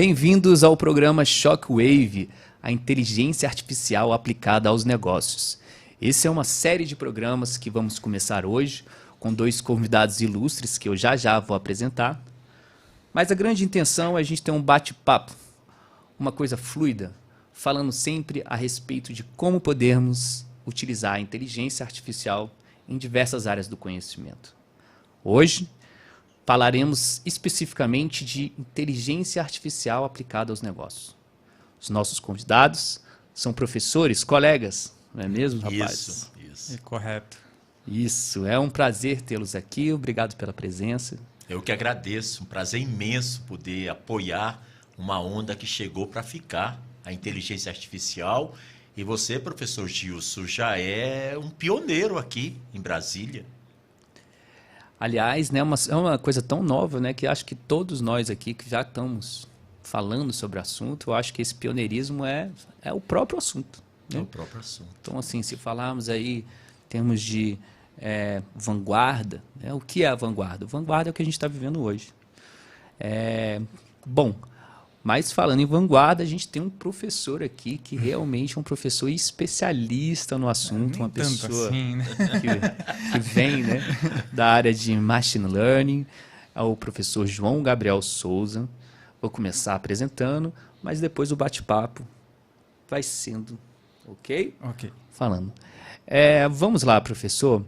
Bem-vindos ao programa Shockwave, a inteligência artificial aplicada aos negócios. Esse é uma série de programas que vamos começar hoje, com dois convidados ilustres que eu já vou apresentar. Mas a grande intenção é a gente ter um bate-papo, uma coisa fluida, falando sempre a respeito de como podemos utilizar a inteligência artificial em diversas áreas do conhecimento. Hoje, falaremos especificamente de inteligência artificial aplicada aos negócios. Os nossos convidados são professores, colegas, não é mesmo, rapazes? Isso. É correto. Isso, é um prazer tê-los aqui, obrigado pela presença. Eu que agradeço, um prazer imenso poder apoiar uma onda que chegou para ficar, a inteligência artificial. E você, professor Gilson, já é um pioneiro aqui em Brasília. Aliás, né, é uma coisa tão nova, né, que acho que todos nós aqui que já estamos falando sobre o assunto, eu acho que esse pioneirismo é o próprio assunto. Né? É o próprio assunto. Então, assim, se falarmos aí em termos de vanguarda, né, o que é a vanguarda? Vanguarda é o que a gente está vivendo hoje. Bom, mas falando em vanguarda, a gente tem um professor aqui que realmente é um professor especialista no assunto, uma pessoa assim, né? que vem, né, da área de Machine Learning, é o professor João Gabriel Souza. Vou começar apresentando, mas depois o bate-papo vai sendo, ok? Ok. Falando. Vamos lá, professor.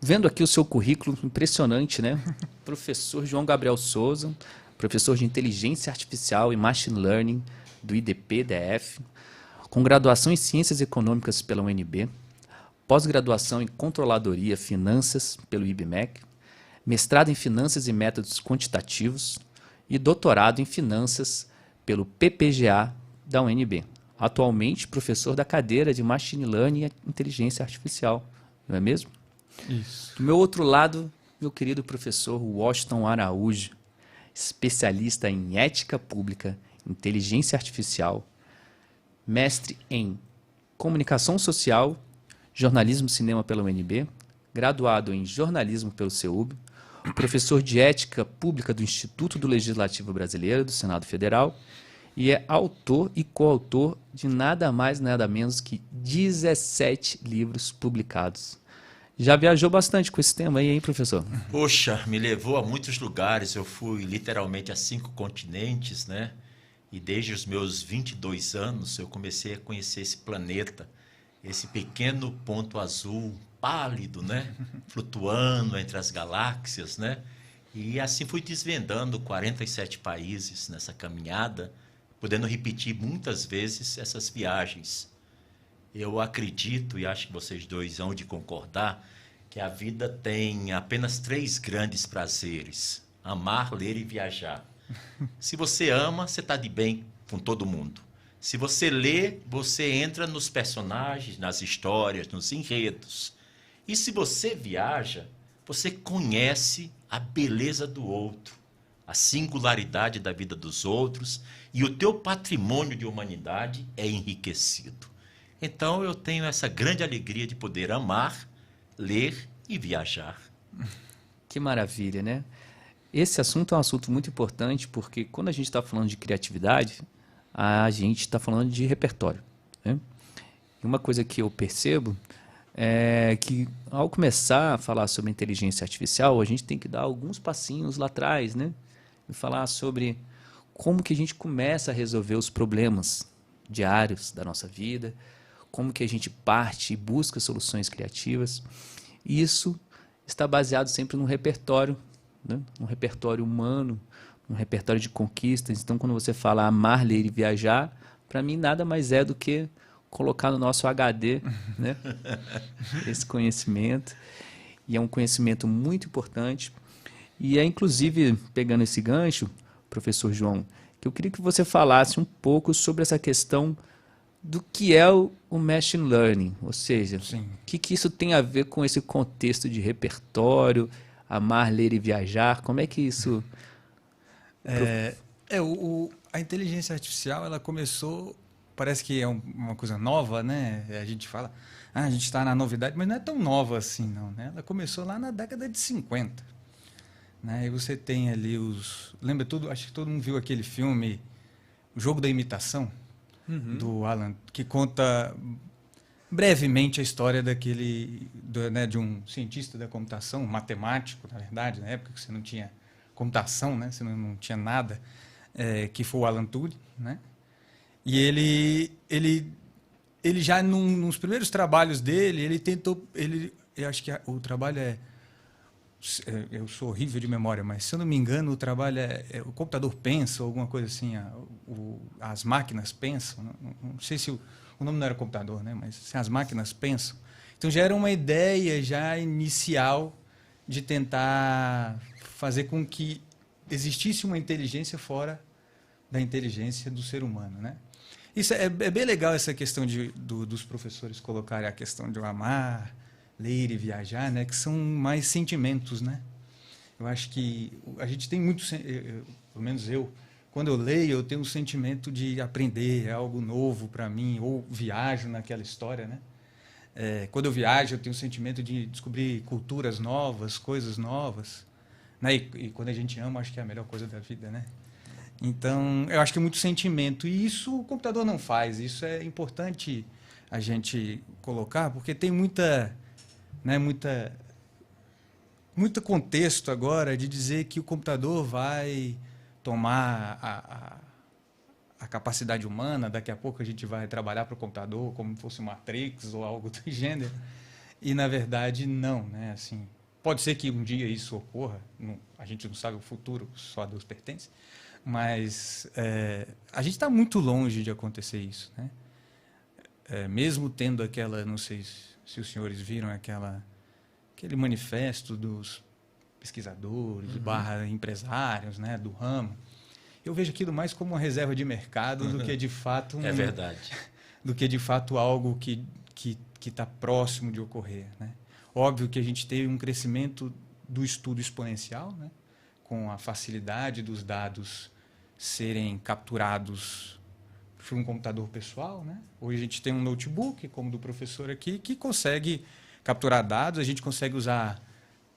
Vendo aqui o seu currículo, impressionante, né? Professor João Gabriel Souza, professor de Inteligência Artificial e Machine Learning do IDP-DF, com graduação em Ciências Econômicas pela UNB, pós-graduação em Controladoria Finanças pelo IBMEC, mestrado em Finanças e Métodos Quantitativos e doutorado em Finanças pelo PPGA da UNB. Atualmente, professor da cadeira de Machine Learning e Inteligência Artificial, não é mesmo? Isso. Do meu outro lado, meu querido professor Washington Araújo, especialista em ética pública, inteligência artificial, mestre em comunicação social, jornalismo e cinema pela UNB, graduado em jornalismo pelo CEUB, professor de ética pública do Instituto do Legislativo Brasileiro, do Senado Federal, e é autor e coautor de nada mais nada menos que 17 livros publicados. Já viajou bastante com esse tema aí, hein, professor? Poxa, me levou a muitos lugares. Eu fui literalmente a 5 continentes, né? E desde os meus 22 anos eu comecei a conhecer esse planeta, esse pequeno ponto azul, pálido, né? Flutuando entre as galáxias, né? E assim fui desvendando 47 países nessa caminhada, podendo repetir muitas vezes essas viagens. Eu acredito, e acho que vocês dois hão de concordar, que a vida tem apenas 3 grandes prazeres: amar, ler e viajar. Se você ama, você está de bem com todo mundo. Se você lê, você entra nos personagens, nas histórias, nos enredos. E se você viaja, você conhece a beleza do outro, a singularidade da vida dos outros, e o teu patrimônio de humanidade é enriquecido. Então, eu tenho essa grande alegria de poder amar, ler e viajar. Que maravilha, né? Esse assunto é um assunto muito importante porque quando a gente está falando de criatividade, a gente está falando de repertório. Né? E uma coisa que eu percebo é que ao começar a falar sobre inteligência artificial, a gente tem que dar alguns passinhos lá atrás, né? E falar sobre como que a gente começa a resolver os problemas diários da nossa vida, como que a gente parte e busca soluções criativas. E isso está baseado sempre num repertório, né? Um repertório humano, um repertório de conquistas. Então, quando você fala amar, ler e viajar, para mim nada mais é do que colocar no nosso HD, né? Esse conhecimento. E é um conhecimento muito importante. E é, inclusive, pegando esse gancho, professor João, que eu queria que você falasse um pouco sobre essa questão do que é o Machine Learning, ou seja, Sim. o que isso tem a ver com esse contexto de repertório, amar, ler e viajar, como é que isso... A inteligência artificial, ela começou, parece que é uma coisa nova, né? A gente fala, a gente está na novidade, mas não é tão nova assim, não, né? Ela começou lá na década de 50. né? E você tem ali os... Lembra tudo? Acho que todo mundo viu aquele filme, O Jogo da Imitação, do Alan, que conta brevemente a história né, de um cientista da computação, um matemático, na verdade, na época que você não tinha computação, né? Você não tinha nada, que foi o Alan Turing, né? E ele já nos primeiros trabalhos dele, ele tentou, eu acho que o trabalho eu sou horrível de memória, mas se eu não me engano o trabalho o computador pensa, ou alguma coisa assim, as máquinas pensam, não sei se o nome não era computador, né? Mas assim, as máquinas pensam. Então já era uma ideia já inicial de tentar fazer com que existisse uma inteligência fora da inteligência do ser humano, né? Isso é bem legal, essa questão dos professores colocarem a questão de amar, ler e viajar, né? Que são mais sentimentos, né? Eu acho que a gente tem muito, pelo menos quando eu leio, eu tenho um sentimento de aprender, é algo novo para mim, ou viajo naquela história, né? Quando eu viajo, eu tenho o sentimento de descobrir culturas novas, coisas novas, né? E quando a gente ama, acho que é a melhor coisa da vida, né? Então, eu acho que é muito sentimento. E isso o computador não faz. Isso é importante a gente colocar, porque tem muito contexto agora de dizer que o computador vai tomar a capacidade humana, daqui a pouco a gente vai trabalhar para o computador como se fosse Matrix ou algo do gênero. E, na verdade, não, né? Assim, pode ser que um dia isso ocorra, a gente não sabe o futuro, só a Deus pertence, mas a gente está muito longe de acontecer isso, né? Mesmo tendo não sei se os senhores viram aquele manifesto dos pesquisadores, / empresários, né, do ramo, eu vejo aquilo mais como uma reserva de mercado do que de fato É verdade. do que de fato algo que está próximo de ocorrer, né? Óbvio que a gente teve um crescimento do estudo exponencial, né, com a facilidade dos dados serem capturados por um computador pessoal, né? Hoje a gente tem um notebook, como do professor aqui, que consegue capturar dados, a gente consegue usar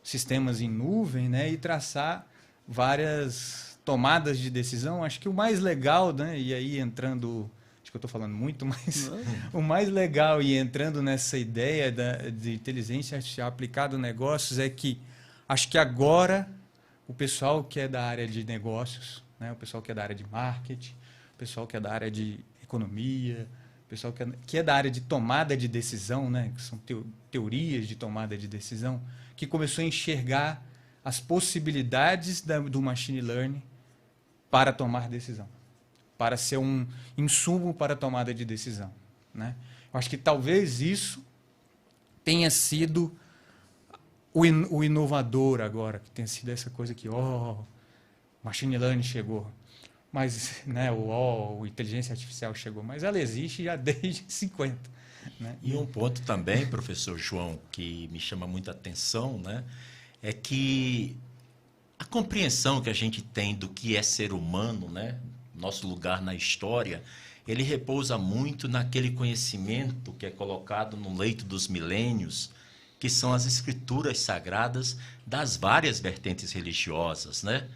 sistemas em nuvem, né, e traçar várias tomadas de decisão. Acho que o mais legal, né, e aí entrando, acho que eu estou falando muito, mas o mais legal e entrando nessa ideia de inteligência artificial aplicada a negócios é que acho que agora o pessoal que é da área de negócios, né, o pessoal que é da área de marketing, o pessoal que é da área de economia, o pessoal que é da área de tomada de decisão, né, que são teorias de tomada de decisão, que começou a enxergar as possibilidades do machine learning para tomar decisão, para ser um insumo para a tomada de decisão, né? Eu acho que talvez isso tenha sido o inovador agora, que tenha sido essa coisa que, machine learning chegou, mas, né, o inteligência artificial chegou, mas ela existe já desde 50. Né? E um ponto também, professor João, que me chama muita atenção, né, é que a compreensão que a gente tem do que é ser humano, né, nosso lugar na história, ele repousa muito naquele conhecimento que é colocado no leito dos milênios, que são as escrituras sagradas das várias vertentes religiosas, né?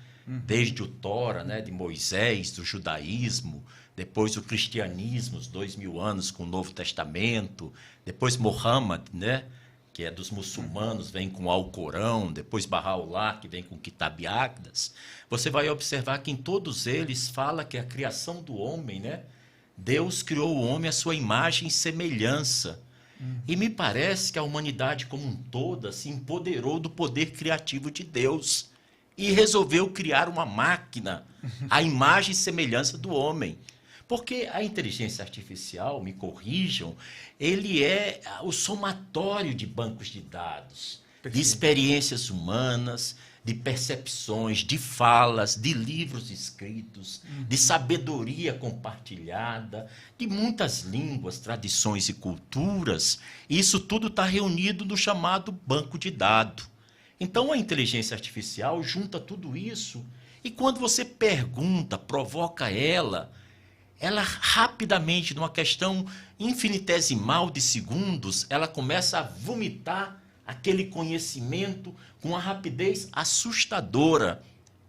Desde o Tora, né, de Moisés, do judaísmo, depois o cristianismo, os 2000 anos com o Novo Testamento, depois Muhammad, né, que é dos muçulmanos, vem com o Alcorão, depois Bahá'u'lláh, que vem com o Kitab Aqdas. Você vai observar que em todos eles fala que a criação do homem, né, Deus criou o homem à sua imagem e semelhança. E me parece que a humanidade como um todo se empoderou do poder criativo de Deus e resolveu criar uma máquina à imagem e semelhança do homem. Porque a inteligência artificial, me corrijam, ele é o somatório de bancos de dados, de experiências humanas, de percepções, de falas, de livros escritos, de sabedoria compartilhada, de muitas línguas, tradições e culturas. E isso tudo está reunido no chamado banco de dados. Então, a inteligência artificial junta tudo isso e quando você pergunta, provoca ela rapidamente, numa questão infinitesimal de segundos, ela começa a vomitar aquele conhecimento com uma rapidez assustadora.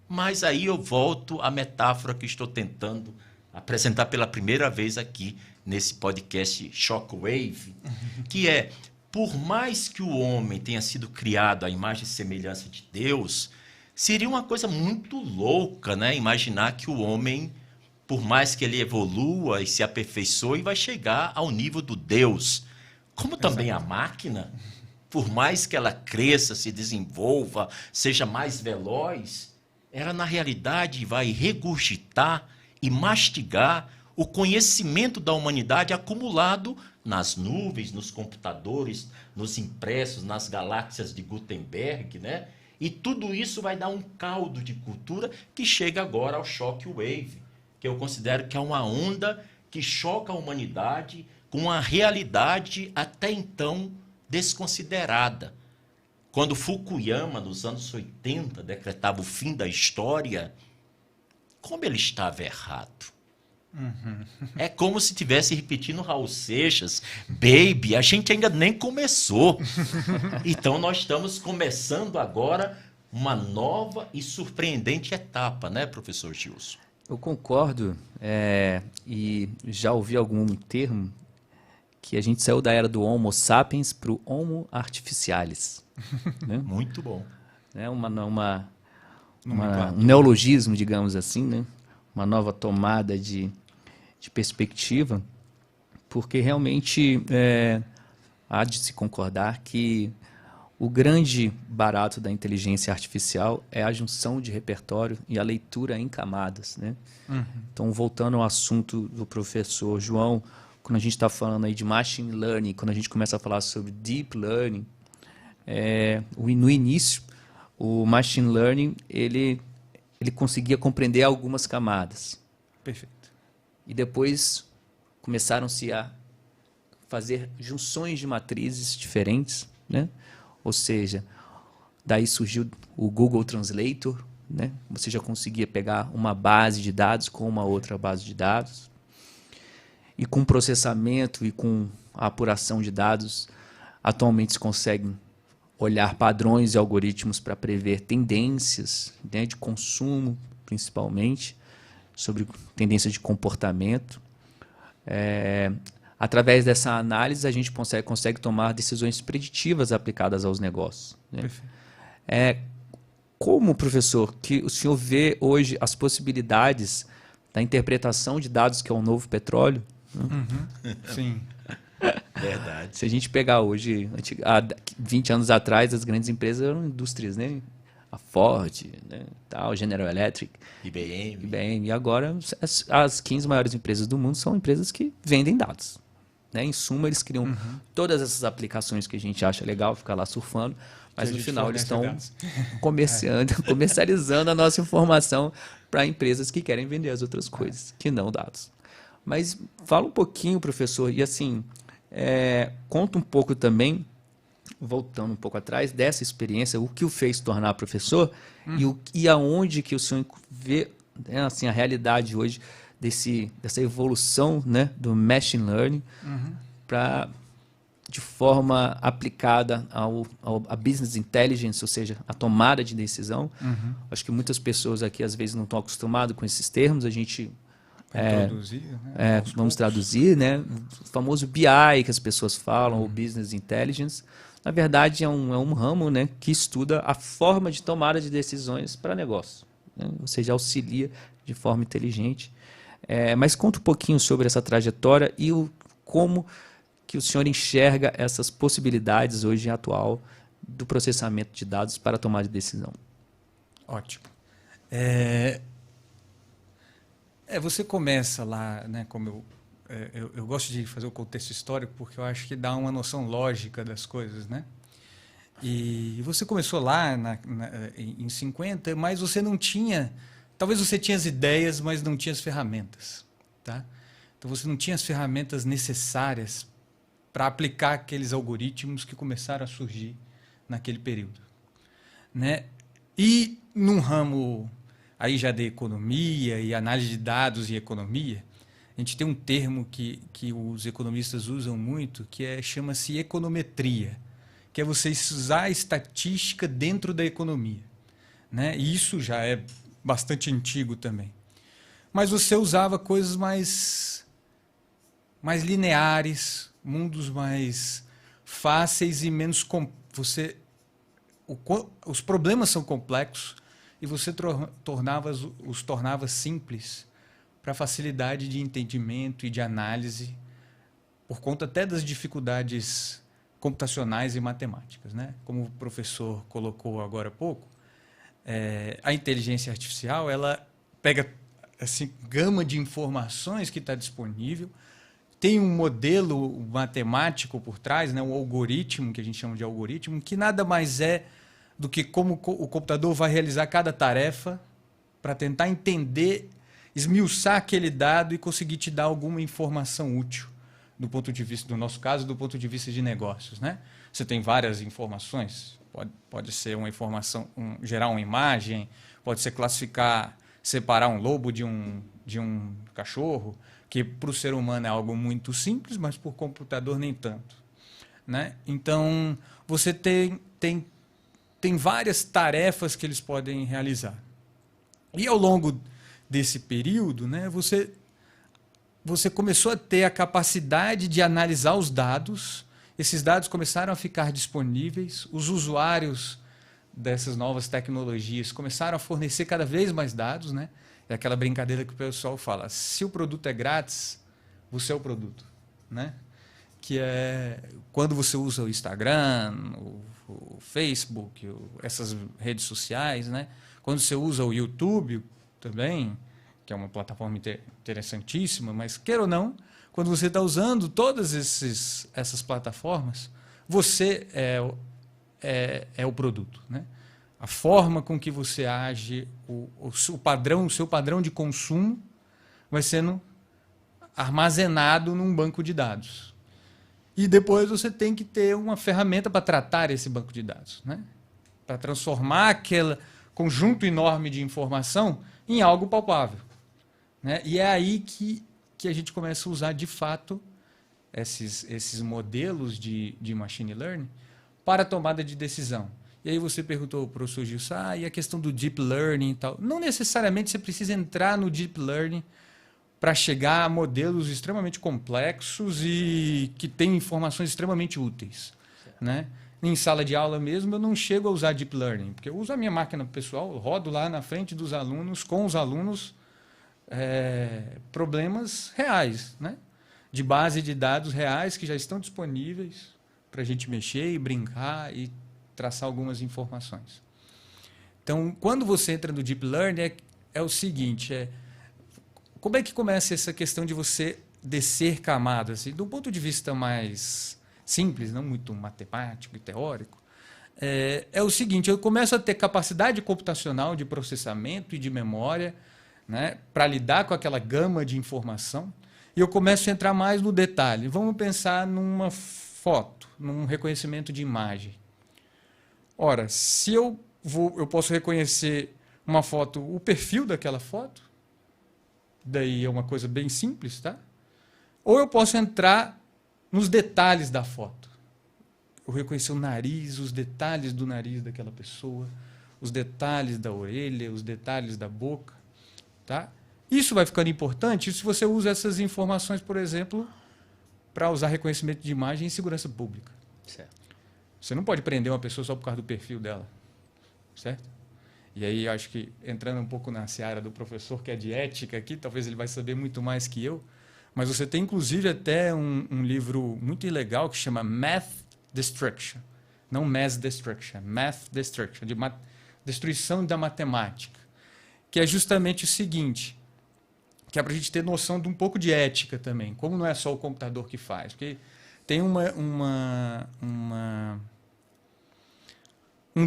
Mas aí eu volto à metáfora que estou tentando apresentar pela primeira vez aqui nesse podcast Shockwave, que é, por mais que o homem tenha sido criado à imagem e semelhança de Deus, seria uma coisa muito louca, né? Imaginar que o homem, por mais que ele evolua e se aperfeiçoe, vai chegar ao nível do Deus. Como também a máquina, por mais que ela cresça, se desenvolva, seja mais veloz, ela na realidade vai regurgitar e mastigar o conhecimento da humanidade acumulado nas nuvens, nos computadores, nos impressos, nas galáxias de Gutenberg, né? E tudo isso vai dar um caldo de cultura que chega agora ao Shockwave, que eu considero que é uma onda que choca a humanidade com uma realidade até então desconsiderada. Quando Fukuyama, nos anos 80, decretava o fim da história, como ele estava errado. É como se estivesse repetindo Raul Seixas, Baby, a gente ainda nem começou. Então nós estamos começando agora uma nova e surpreendente etapa, né, professor Gilson? Eu concordo, e já ouvi algum termo que a gente saiu da era do Homo sapiens para o Homo artificialis. Né? Muito bom. É um neologismo, digamos assim, né? Uma nova tomada de perspectiva, porque realmente há de se concordar que o grande barato da inteligência artificial é a junção de repertório e a leitura em camadas, né? Então, voltando ao assunto do professor João, quando a gente está falando aí de machine learning, quando a gente começa a falar sobre deep learning, no início, o machine learning ele conseguia compreender algumas camadas. Perfeito. E depois começaram-se a fazer junções de matrizes diferentes, né? Ou seja, daí surgiu o Google Translator, né? Você já conseguia pegar uma base de dados com uma outra base de dados. E com processamento e com a apuração de dados, atualmente se consegue olhar padrões e algoritmos para prever tendências, né, de consumo, principalmente, sobre tendências de comportamento. Através dessa análise, a gente consegue tomar decisões preditivas aplicadas aos negócios. Né? Como, professor, que o senhor vê hoje as possibilidades da interpretação de dados, que é o novo petróleo? Sim. Verdade. Se a gente pegar hoje, há 20 anos atrás, as grandes empresas eram indústrias, né? A Ford, né? Tal, General Electric, IBM. E agora, as 15 maiores empresas do mundo são empresas que vendem dados. Né? Em suma, eles criam todas essas aplicações que a gente acha legal, ficar lá surfando, mas no final eles estão comercializando a nossa informação para empresas que querem vender as outras coisas, que não dados. Mas fala um pouquinho, professor, e assim, conta um pouco também, voltando um pouco atrás, dessa experiência, o que o fez tornar professor e aonde que o senhor vê, né, assim, a realidade hoje dessa evolução, né, do machine learning de forma aplicada a business intelligence, ou seja, a tomada de decisão. Acho que muitas pessoas aqui às vezes não estão acostumadas com esses termos, a gente vamos traduzir, né? O famoso BI que as pessoas falam, ou Business Intelligence, na verdade é um ramo, né, que estuda a forma de tomada de decisões para negócio, né? Ou seja, auxilia de forma inteligente. Mas conta um pouquinho sobre essa trajetória e como que o senhor enxerga essas possibilidades hoje atual do processamento de dados para tomar de decisão. Ótimo. Você começa lá, né, como eu gosto de fazer o contexto histórico porque eu acho que dá uma noção lógica das coisas, né? E você começou lá em 50, mas você não tinha... Talvez você tinha as ideias, mas não tinha as ferramentas, tá? Então você não tinha as ferramentas necessárias para aplicar aqueles algoritmos que começaram a surgir naquele período, né? E num ramo aí já de economia e análise de dados e economia, a gente tem um termo que os economistas usam muito, que chama-se econometria, que é você usar a estatística dentro da economia, né? E isso já é bastante antigo também. Mas você usava coisas mais lineares, mundos mais fáceis e menos os problemas são complexos e você os tornava simples para facilidade de entendimento e de análise, por conta até das dificuldades computacionais e matemáticas, né? Como o professor colocou agora há pouco, a inteligência artificial ela pega assim, gama de informações que está disponível, tem um modelo matemático por trás, né? Um algoritmo, que a gente chama de algoritmo, que nada mais é do que como o computador vai realizar cada tarefa para tentar entender, esmiuçar aquele dado e conseguir te dar alguma informação útil do ponto de vista, no nosso caso, do ponto de vista de negócios, né? Você tem várias informações, pode ser uma informação, gerar uma imagem, pode ser classificar, separar um lobo de um cachorro, que para o ser humano é algo muito simples, mas para o computador nem tanto, né? Então, você tem várias tarefas que eles podem realizar. E ao longo desse período, né, você começou a ter a capacidade de analisar os dados, esses dados começaram a ficar disponíveis, os usuários dessas novas tecnologias começaram a fornecer cada vez mais dados, né? É aquela brincadeira que o pessoal fala, se o produto é grátis, você é o produto, né? Que é quando você usa o Instagram, o Facebook, essas redes sociais, né? Quando você usa o YouTube também, que é uma plataforma interessantíssima, mas queira ou não, quando você está usando todas essas plataformas, você é o produto, né? A forma com que você age, o seu padrão de consumo vai sendo armazenado num banco de dados. E depois você tem que ter uma ferramenta para tratar esse banco de dados, né? Para transformar aquele conjunto enorme de informação em algo palpável, né? E é aí que a gente começa a usar, de fato, esses modelos de machine learning para a tomada de decisão. E aí você perguntou, professor Gilson, e a questão do deep learning e tal. Não necessariamente você precisa entrar no deep learning para chegar a modelos extremamente complexos e que têm informações extremamente úteis, né? Em sala de aula mesmo, eu não chego a usar deep learning, porque eu uso a minha máquina pessoal, eu rodo lá na frente dos alunos, com os alunos, problemas reais, né? De base de dados reais que já estão disponíveis para a gente mexer e brincar e traçar algumas informações. Então, quando você entra no deep learning, é o seguinte, como é que começa essa questão de você descer camadas? Assim, de um ponto de vista mais simples, não muito matemático e teórico, é o seguinte, eu começo a ter capacidade computacional de processamento e de memória, né, para lidar com aquela gama de informação, e eu começo a entrar mais no detalhe. Vamos pensar numa foto, num reconhecimento de imagem. Ora, se eu posso reconhecer uma foto, o perfil daquela foto, daí é uma coisa bem simples, tá? Ou eu posso entrar nos detalhes da foto. Eu reconhecer o nariz, os detalhes do nariz daquela pessoa, os detalhes da orelha, os detalhes da boca, tá? Isso vai ficando importante se você usa essas informações, por exemplo, para usar reconhecimento de imagem em segurança pública. Certo. Você não pode prender uma pessoa só por causa do perfil dela, certo? E aí, acho que, entrando um pouco na seara do professor, que é de ética aqui, talvez ele vai saber muito mais que eu, mas você tem, inclusive, até um livro muito legal que chama Math Destruction. Não Mass Destruction, Math Destruction, de destruição da matemática. Que é justamente o seguinte, que é para a gente ter noção de um pouco de ética também, como não é só o computador que faz. Porque tem um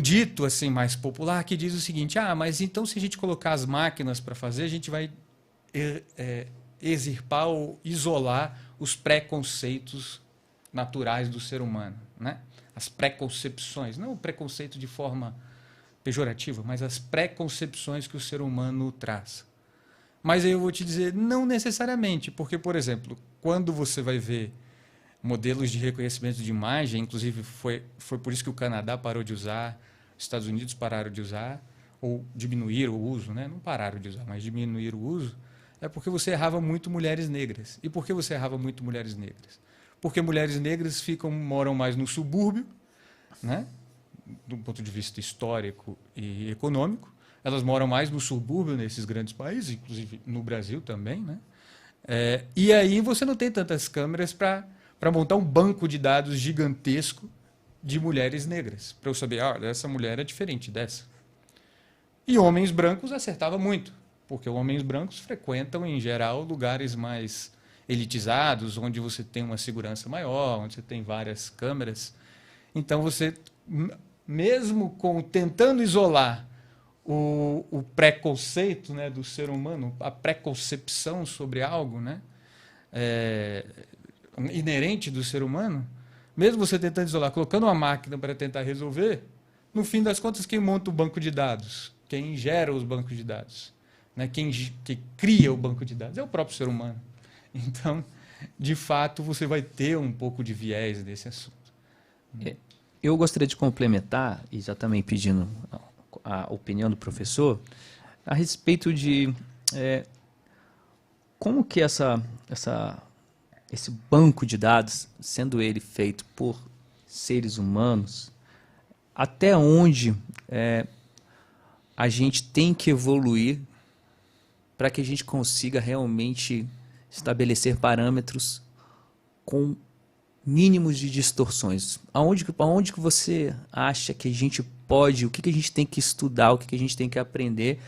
dito assim mais popular que diz o seguinte, mas então se a gente colocar as máquinas para fazer, a gente vai extirpar ou isolar os preconceitos naturais do ser humano, né? As preconcepções, não o preconceito de forma pejorativa, mas as preconcepções que o ser humano traz. Mas aí eu vou te dizer, não necessariamente, porque, por exemplo, quando você vai ver modelos de reconhecimento de imagem, inclusive foi por isso que o Canadá parou de usar, os Estados Unidos pararam de usar, ou diminuíram o uso, né? Não pararam de usar, mas diminuíram o uso, é porque você errava muito mulheres negras. E por que você errava muito mulheres negras? Porque mulheres negras moram mais no subúrbio, né? Do ponto de vista histórico e econômico, elas moram mais no subúrbio nesses grandes países, inclusive no Brasil também, né? E aí você não tem tantas câmeras para montar um banco de dados gigantesco de mulheres negras, para eu saber, essa mulher é diferente dessa. E homens brancos acertava muito, porque homens brancos frequentam, em geral, lugares mais elitizados, onde você tem uma segurança maior, onde você tem várias câmeras. Então, você, mesmo tentando isolar o preconceito, né, do ser humano, a preconcepção sobre algo, né, inerente do ser humano, mesmo você tentando isolar, colocando uma máquina para tentar resolver, no fim das contas, quem monta o banco de dados? Quem gera os bancos de dados, né? Quem cria o banco de dados é o próprio ser humano. Então, de fato, você vai ter um pouco de viés nesse assunto. Eu gostaria de complementar, e já também pedindo a opinião do professor, a respeito de como que esse banco de dados, sendo ele feito por seres humanos, até onde a gente tem que evoluir para que a gente consiga realmente estabelecer parâmetros com mínimos de distorções. Aonde que você acha que a gente pode, o que a gente tem que estudar, o que a gente tem que aprender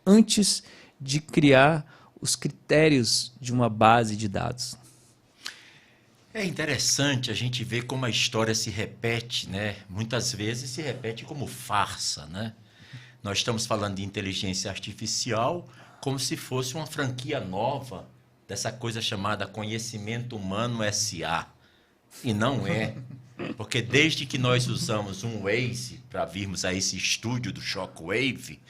antes de criar os critérios de uma base de dados? É interessante a gente ver como a história se repete, né? Muitas vezes se repete como farsa, né? Nós estamos falando de inteligência artificial como se fosse uma franquia nova dessa coisa chamada conhecimento humano SA. E não é. Porque desde que nós usamos um Waze para virmos a esse estúdio do Shockwave,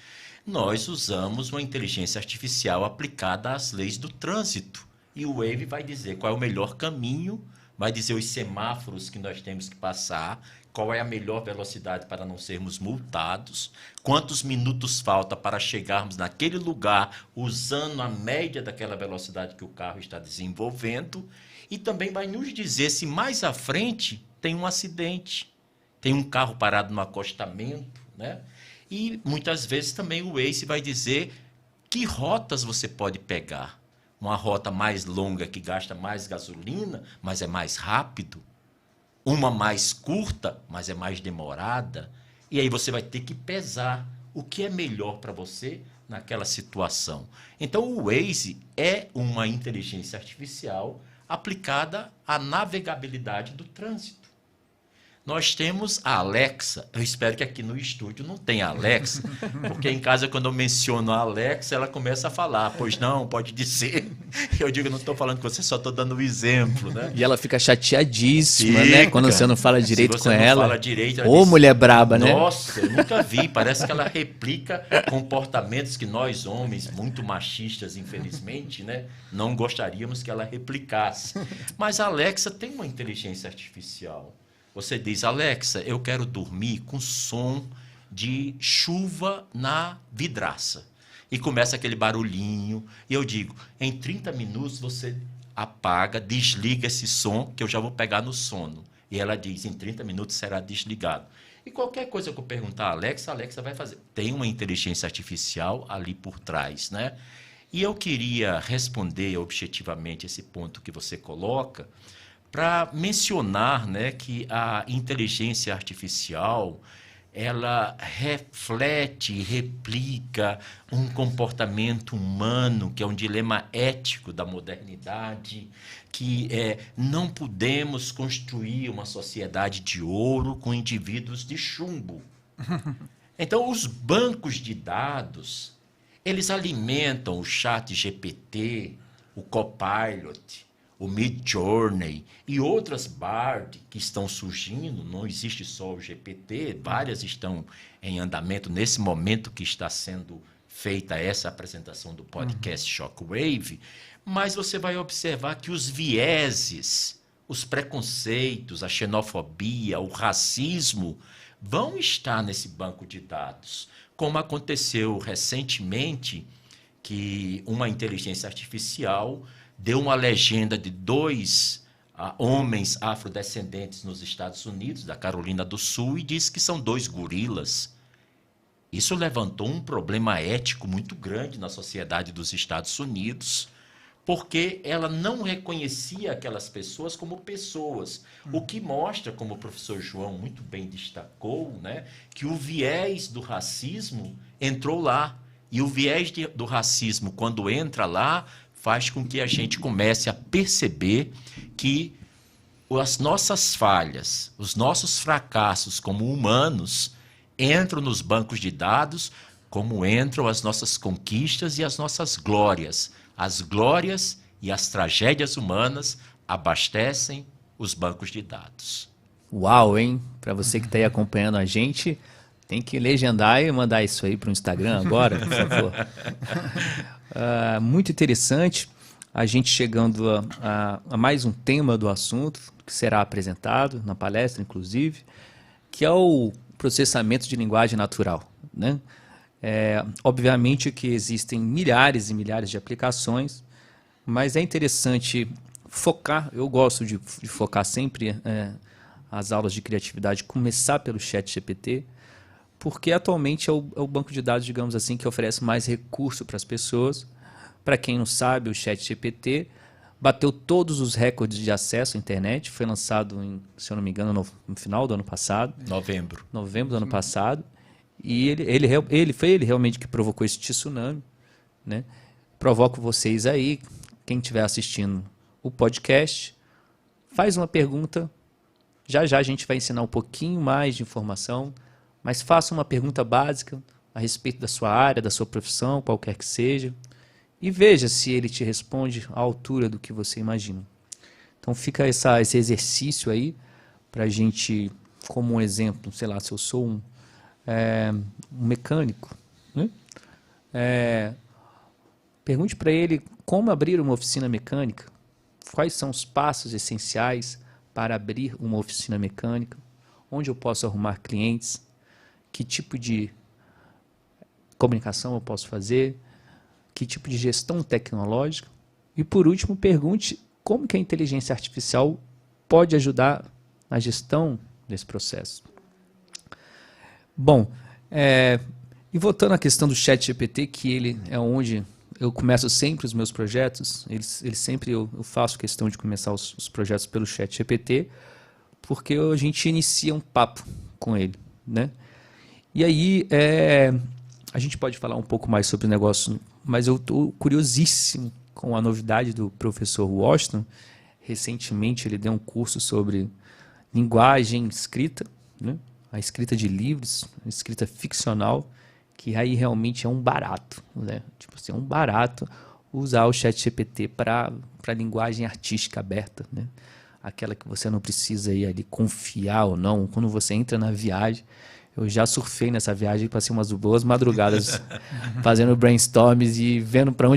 nós usamos uma inteligência artificial aplicada às leis do trânsito. E o Wave vai dizer qual é o melhor caminho, vai dizer os semáforos que nós temos que passar, qual é a melhor velocidade para não sermos multados, quantos minutos falta para chegarmos naquele lugar usando a média daquela velocidade que o carro está desenvolvendo, e também vai nos dizer se mais à frente tem um acidente, tem um carro parado no acostamento, né? E muitas vezes também o Waze vai dizer que rotas você pode pegar. Uma rota mais longa que gasta mais gasolina, mas é mais rápido. Uma mais curta, mas é mais demorada. E aí você vai ter que pesar o que é melhor para você naquela situação. Então o Waze é uma inteligência artificial aplicada à navegabilidade do trânsito. Nós temos a Alexa. Eu espero que aqui no estúdio não tenha Alexa, porque em casa, quando eu menciono a Alexa, ela começa a falar, pois não, pode dizer. Eu digo, não estou falando com você, só estou dando um exemplo, né? E ela fica chateadíssima, né? Quando você não fala direito com ela. Fala direito, ela Ô, diz, mulher braba, né? Nossa, eu nunca vi. Parece que ela replica comportamentos que nós, homens, muito machistas, infelizmente, né, não gostaríamos que ela replicasse. Mas a Alexa tem uma inteligência artificial. Você diz, Alexa, eu quero dormir com som de chuva na vidraça. E começa aquele barulhinho. E eu digo, em 30 minutos você apaga, desliga esse som, que eu já vou pegar no sono. E ela diz, em 30 minutos será desligado. E qualquer coisa que eu perguntar a Alexa vai fazer. Tem uma inteligência artificial ali por trás, né? E eu queria responder objetivamente esse ponto que você coloca, para mencionar, né, que a inteligência artificial ela reflete e replica um comportamento humano, que é um dilema ético da modernidade, que não podemos construir uma sociedade de ouro com indivíduos de chumbo. Então, os bancos de dados, eles alimentam o ChatGPT, o Copilot, o Midjourney e outras Bard que estão surgindo. Não existe só o GPT, várias estão em andamento nesse momento que está sendo feita essa apresentação do podcast Shockwave, mas você vai observar que os vieses os preconceitos, a xenofobia, o racismo vão estar nesse banco de dados, como aconteceu recentemente, que uma inteligência artificial deu uma legenda de 2 homens afrodescendentes nos Estados Unidos, da Carolina do Sul, e disse que são 2 gorilas. Isso levantou um problema ético muito grande na sociedade dos Estados Unidos, porque ela não reconhecia aquelas pessoas como pessoas. O que mostra, como o professor João muito bem destacou, né, que o viés do racismo entrou lá. E o viés do racismo, quando entra lá, faz com que a gente comece a perceber que as nossas falhas, os nossos fracassos como humanos entram nos bancos de dados, como entram as nossas conquistas e as nossas glórias. As glórias e as tragédias humanas abastecem os bancos de dados. Uau, hein? Para você que está aí acompanhando a gente, tem que legendar e mandar isso aí para o Instagram agora, por favor. Muito interessante. A gente chegando a mais um tema do assunto, que será apresentado na palestra, inclusive, que é o processamento de linguagem natural, né? Obviamente que existem milhares e milhares de aplicações, mas é interessante focar, eu gosto de focar sempre as aulas de criatividade, começar pelo ChatGPT, porque atualmente é o banco de dados, digamos assim, que oferece mais recurso para as pessoas. Para quem não sabe, o ChatGPT bateu todos os recordes de acesso à internet, foi lançado, se eu não me engano, no final do ano passado. Novembro do ano passado. E foi ele realmente que provocou esse tsunami, né? Provoco vocês aí, quem estiver assistindo o podcast, faz uma pergunta. Já já a gente vai ensinar um pouquinho mais de informação, mas faça uma pergunta básica a respeito da sua área, da sua profissão, qualquer que seja, e veja se ele te responde à altura do que você imagina. Então fica esse exercício aí para a gente, como um exemplo, sei lá, se eu sou um mecânico, né? Pergunte para ele como abrir uma oficina mecânica, quais são os passos essenciais para abrir uma oficina mecânica, onde eu posso arrumar clientes, que tipo de comunicação eu posso fazer, que tipo de gestão tecnológica, e por último pergunte como que a inteligência artificial pode ajudar na gestão desse processo. Bom, e voltando à questão do ChatGPT, que ele é onde eu começo sempre os meus projetos, sempre eu faço questão de começar os projetos pelo ChatGPT, porque a gente inicia um papo com ele, né? E aí a gente pode falar um pouco mais sobre o negócio, mas eu estou curiosíssimo com a novidade do professor Washington. Recentemente ele deu um curso sobre linguagem escrita, né? A escrita de livros, a escrita ficcional, que aí realmente é um barato, né? Tipo assim, é um barato usar o ChatGPT para linguagem artística aberta, né? Aquela que você não precisa ir ali confiar ou não. Quando você entra na viagem, eu já surfei nessa viagem, passei umas boas madrugadas fazendo brainstorms e vendo para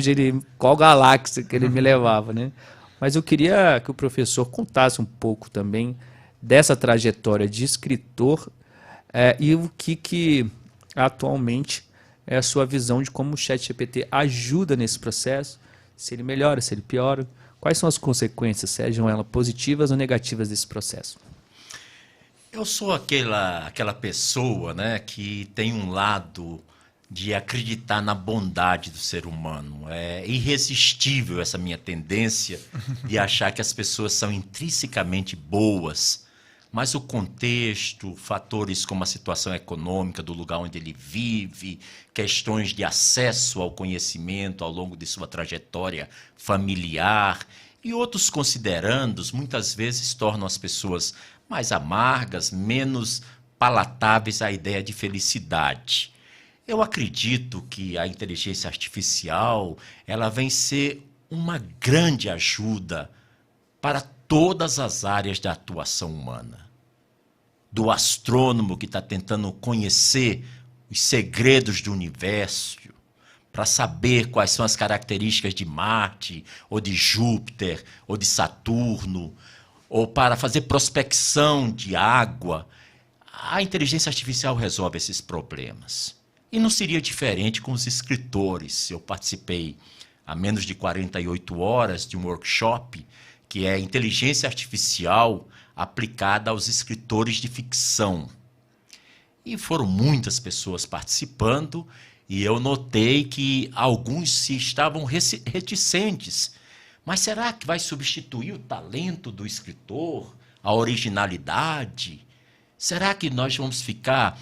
qual galáxia que ele me levava, né? Mas eu queria que o professor contasse um pouco também dessa trajetória de escritor e o que atualmente é a sua visão de como o ChatGPT ajuda nesse processo, se ele melhora, se ele piora, quais são as consequências, sejam elas positivas ou negativas desse processo. Eu sou aquela pessoa, né, que tem um lado de acreditar na bondade do ser humano. É irresistível essa minha tendência de achar que as pessoas são intrinsecamente boas, mas o contexto, fatores como a situação econômica do lugar onde ele vive, questões de acesso ao conhecimento ao longo de sua trajetória familiar e outros considerandos, muitas vezes tornam as pessoas mais amargas, menos palatáveis à ideia de felicidade. Eu acredito que a inteligência artificial ela vem ser uma grande ajuda para todas as áreas da atuação humana. Do astrônomo que está tentando conhecer os segredos do universo, para saber quais são as características de Marte, ou de Júpiter, ou de Saturno, ou para fazer prospecção de água, a inteligência artificial resolve esses problemas. E não seria diferente com os escritores. Eu participei há menos de 48 horas de um workshop que é inteligência artificial aplicada aos escritores de ficção. E foram muitas pessoas participando e eu notei que alguns se estavam reticentes. Mas será que vai substituir o talento do escritor, a originalidade? Será que nós vamos ficar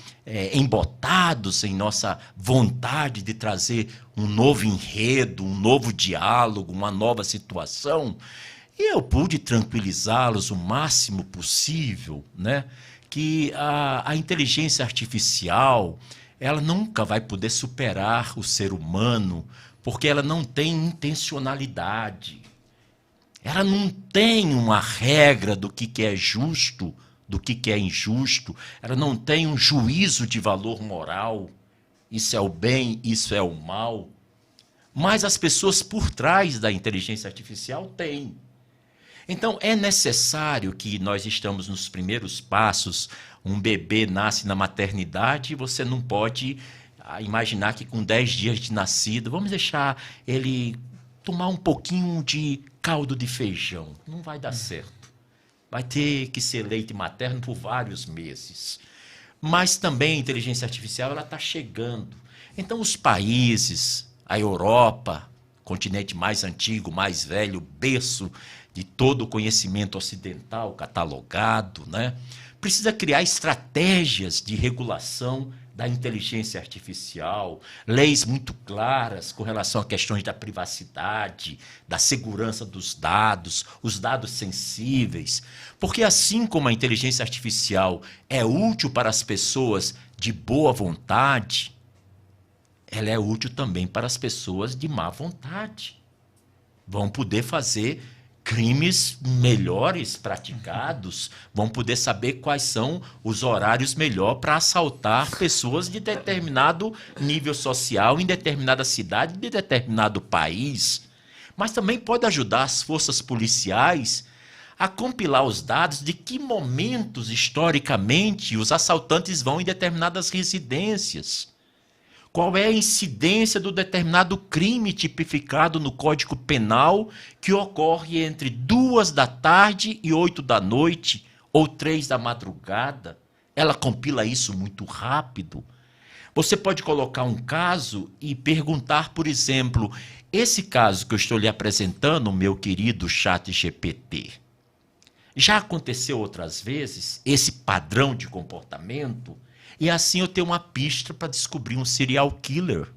embotados em nossa vontade de trazer um novo enredo, um novo diálogo, uma nova situação? E eu pude tranquilizá-los o máximo possível, né? Que a inteligência artificial ela nunca vai poder superar o ser humano, porque ela não tem intencionalidade. Ela não tem uma regra do que é justo, do que é injusto. Ela não tem um juízo de valor moral. Isso é o bem, isso é o mal. Mas as pessoas por trás da inteligência artificial têm. Então, é necessário que nós estamos nos primeiros passos. Um bebê nasce na maternidade e você não pode imaginar que com 10 dias de nascido, vamos deixar ele tomar um pouquinho de caldo de feijão. Não vai dar certo. Vai ter que ser leite materno por vários meses. Mas também a inteligência artificial está chegando. Então, os países, a Europa, continente mais antigo, mais velho, berço de todo o conhecimento ocidental catalogado, né? Precisa criar estratégias de regulação da inteligência artificial, leis muito claras com relação a questões da privacidade, da segurança dos dados, os dados sensíveis. Porque assim como a inteligência artificial é útil para as pessoas de boa vontade, ela é útil também para as pessoas de má vontade. Vão poder fazer crimes melhores praticados, vão poder saber quais são os horários melhores para assaltar pessoas de determinado nível social, em determinada cidade, de determinado país. Mas também pode ajudar as forças policiais a compilar os dados de que momentos, historicamente, os assaltantes vão em determinadas residências. Qual é a incidência do determinado crime tipificado no Código Penal que ocorre entre 2 da tarde e 8 da noite ou 3 da madrugada? Ela compila isso muito rápido. Você pode colocar um caso e perguntar, por exemplo, esse caso que eu estou lhe apresentando, meu querido ChatGPT, já aconteceu outras vezes esse padrão de comportamento? E assim eu tenho uma pista para descobrir um serial killer.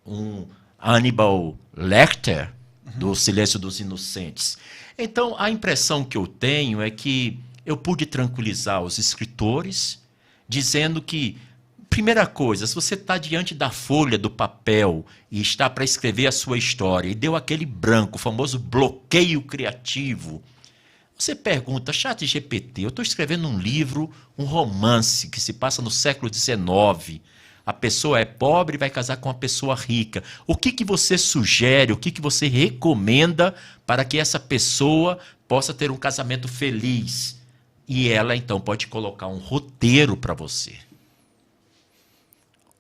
Um Hannibal Lecter, do Silêncio dos Inocentes. Então, a impressão que eu tenho é que eu pude tranquilizar os escritores, dizendo que, primeira coisa, se você está diante da folha, do papel, e está para escrever a sua história, e deu aquele branco, o famoso bloqueio criativo, você pergunta, ChatGPT, eu estou escrevendo um livro, um romance que se passa no século XIX. A pessoa é pobre e vai casar com uma pessoa rica. O que você sugere, o que você recomenda para que essa pessoa possa ter um casamento feliz? E ela, então, pode colocar um roteiro para você.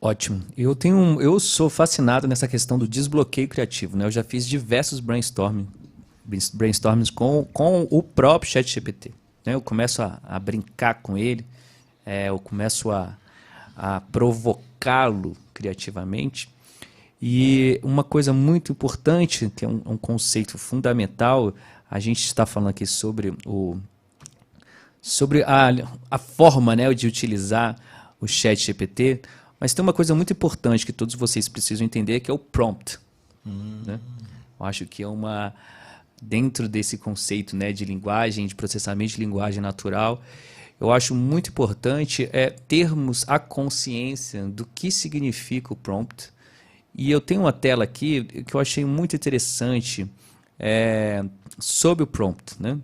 Ótimo. Eu sou fascinado nessa questão do desbloqueio criativo, né? Eu já fiz diversos brainstormings com o próprio ChatGPT, né? Eu começo a brincar com ele, eu começo a provocá-lo criativamente. E uma coisa muito importante, que é um conceito fundamental, a gente está falando aqui sobre a forma, né, de utilizar o ChatGPT, mas tem uma coisa muito importante que todos vocês precisam entender, que é o prompt. Né? Eu acho que dentro desse conceito, né, de linguagem, de processamento de linguagem natural, eu acho muito importante termos a consciência do que significa o prompt. E eu tenho uma tela aqui que eu achei muito interessante sobre o prompt, né?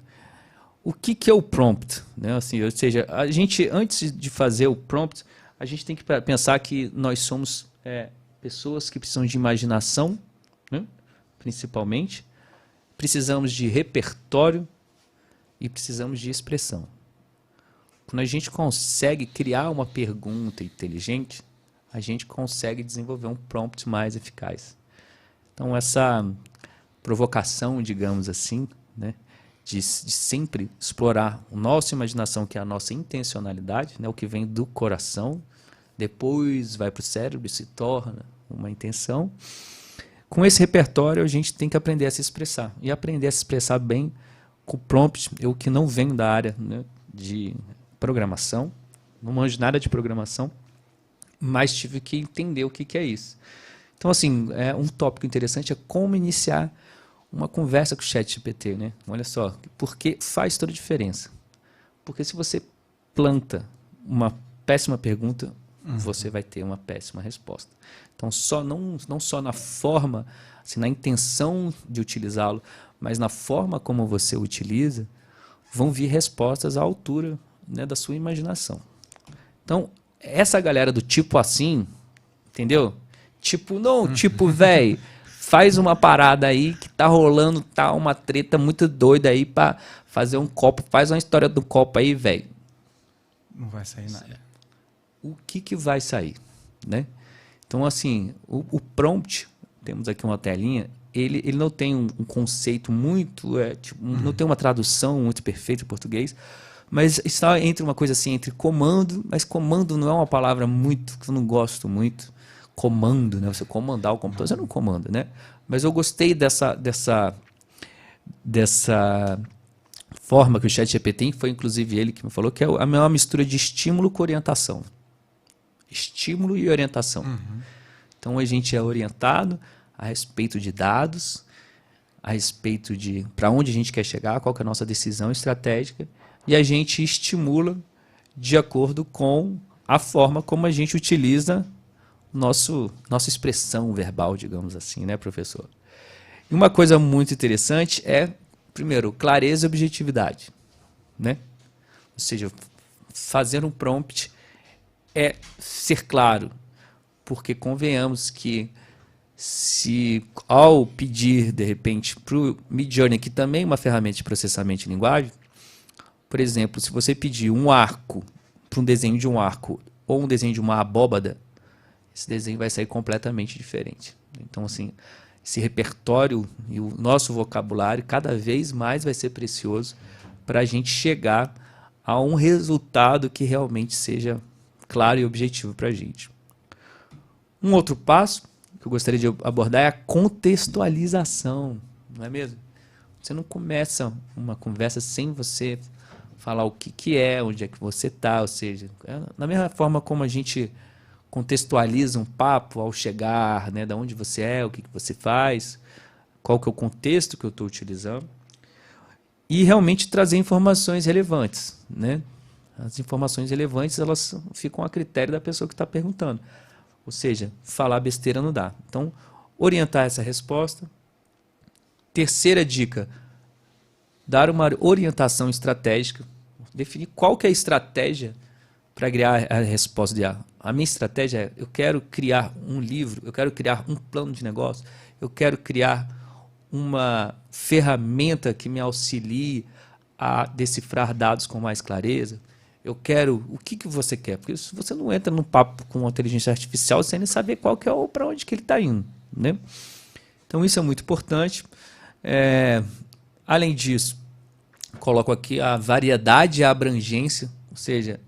O que é o prompt? Né? Assim, ou seja, a gente, antes de fazer o prompt, a gente tem que pensar que nós somos pessoas que precisam de imaginação, né? Principalmente. Precisamos de repertório e precisamos de expressão. Quando a gente consegue criar uma pergunta inteligente, a gente consegue desenvolver um prompt mais eficaz. Então, essa provocação, digamos assim, né, de sempre explorar a nossa imaginação, que é a nossa intencionalidade, né, o que vem do coração, depois vai para o cérebro e se torna uma intenção. Com esse repertório, a gente tem que aprender a se expressar. E aprender a se expressar bem com prompt. Eu que não venho da área, né, de programação, não manjo nada de programação, mas tive que entender o que é isso. Então, assim, um tópico interessante é como iniciar uma conversa com o ChatGPT, né? Olha só, porque faz toda a diferença. Porque se você planta uma péssima pergunta, você vai ter uma péssima resposta. Então, não só na forma, assim, na intenção de utilizá-lo, mas na forma como você utiliza, vão vir respostas à altura, né, da sua imaginação. Então, essa galera do tipo assim, entendeu? Tipo, não, tipo, véi, faz uma parada aí que tá rolando, tá uma treta muito doida aí pra fazer um copo, faz uma história do copo aí, véi. Não vai sair nada. O que vai sair, né? Então, assim, o prompt, temos aqui uma telinha, ele não tem um conceito muito, não tem uma tradução muito perfeita em português, mas está entre uma coisa assim, entre comando, mas comando não é uma palavra muito, que eu não gosto muito. Comando, né? Você comandar o computador, você não comanda, né? Mas eu gostei dessa forma que o ChatGPT, foi inclusive ele que me falou, que é uma mistura de estímulo com orientação. Estímulo e orientação. Então a gente é orientado a respeito de dados, a respeito de para onde a gente quer chegar, qual que é a nossa decisão estratégica, e a gente estimula de acordo com a forma como a gente utiliza nossa expressão verbal, digamos assim, né, professor? E uma coisa muito interessante é, primeiro, clareza e objetividade, né? Ou seja, fazer um prompt é ser claro, porque convenhamos que se ao pedir, de repente, para o Midjourney, que também é uma ferramenta de processamento de linguagem, por exemplo, se você pedir um arco para um desenho de um arco ou um desenho de uma abóbada, esse desenho vai sair completamente diferente. Então, assim, esse repertório e o nosso vocabulário cada vez mais vai ser precioso para a gente chegar a um resultado que realmente seja claro e objetivo para a gente. Um outro passo que eu gostaria de abordar é a contextualização, não é mesmo? Você não começa uma conversa sem você falar o que é, onde é que você está, ou seja, da mesma forma como a gente contextualiza um papo ao chegar, né, da onde você é, o que você faz, qual que é o contexto que eu estou utilizando, e realmente trazer informações relevantes, né? As informações relevantes, elas ficam a critério da pessoa que está perguntando. Ou seja, falar besteira não dá. Então, orientar essa resposta. Terceira dica, dar uma orientação estratégica, definir qual que é a estratégia para criar a resposta de a minha estratégia é, eu quero criar um livro, eu quero criar um plano de negócio, eu quero criar uma ferramenta que me auxilie a decifrar dados com mais clareza. Eu quero, o que você quer? Porque se você não entra num papo com a inteligência artificial sem nem saber qual que é ou para onde que ele está indo, né? Então isso é muito importante. Além disso, coloco aqui a variedade e a abrangência, ou seja,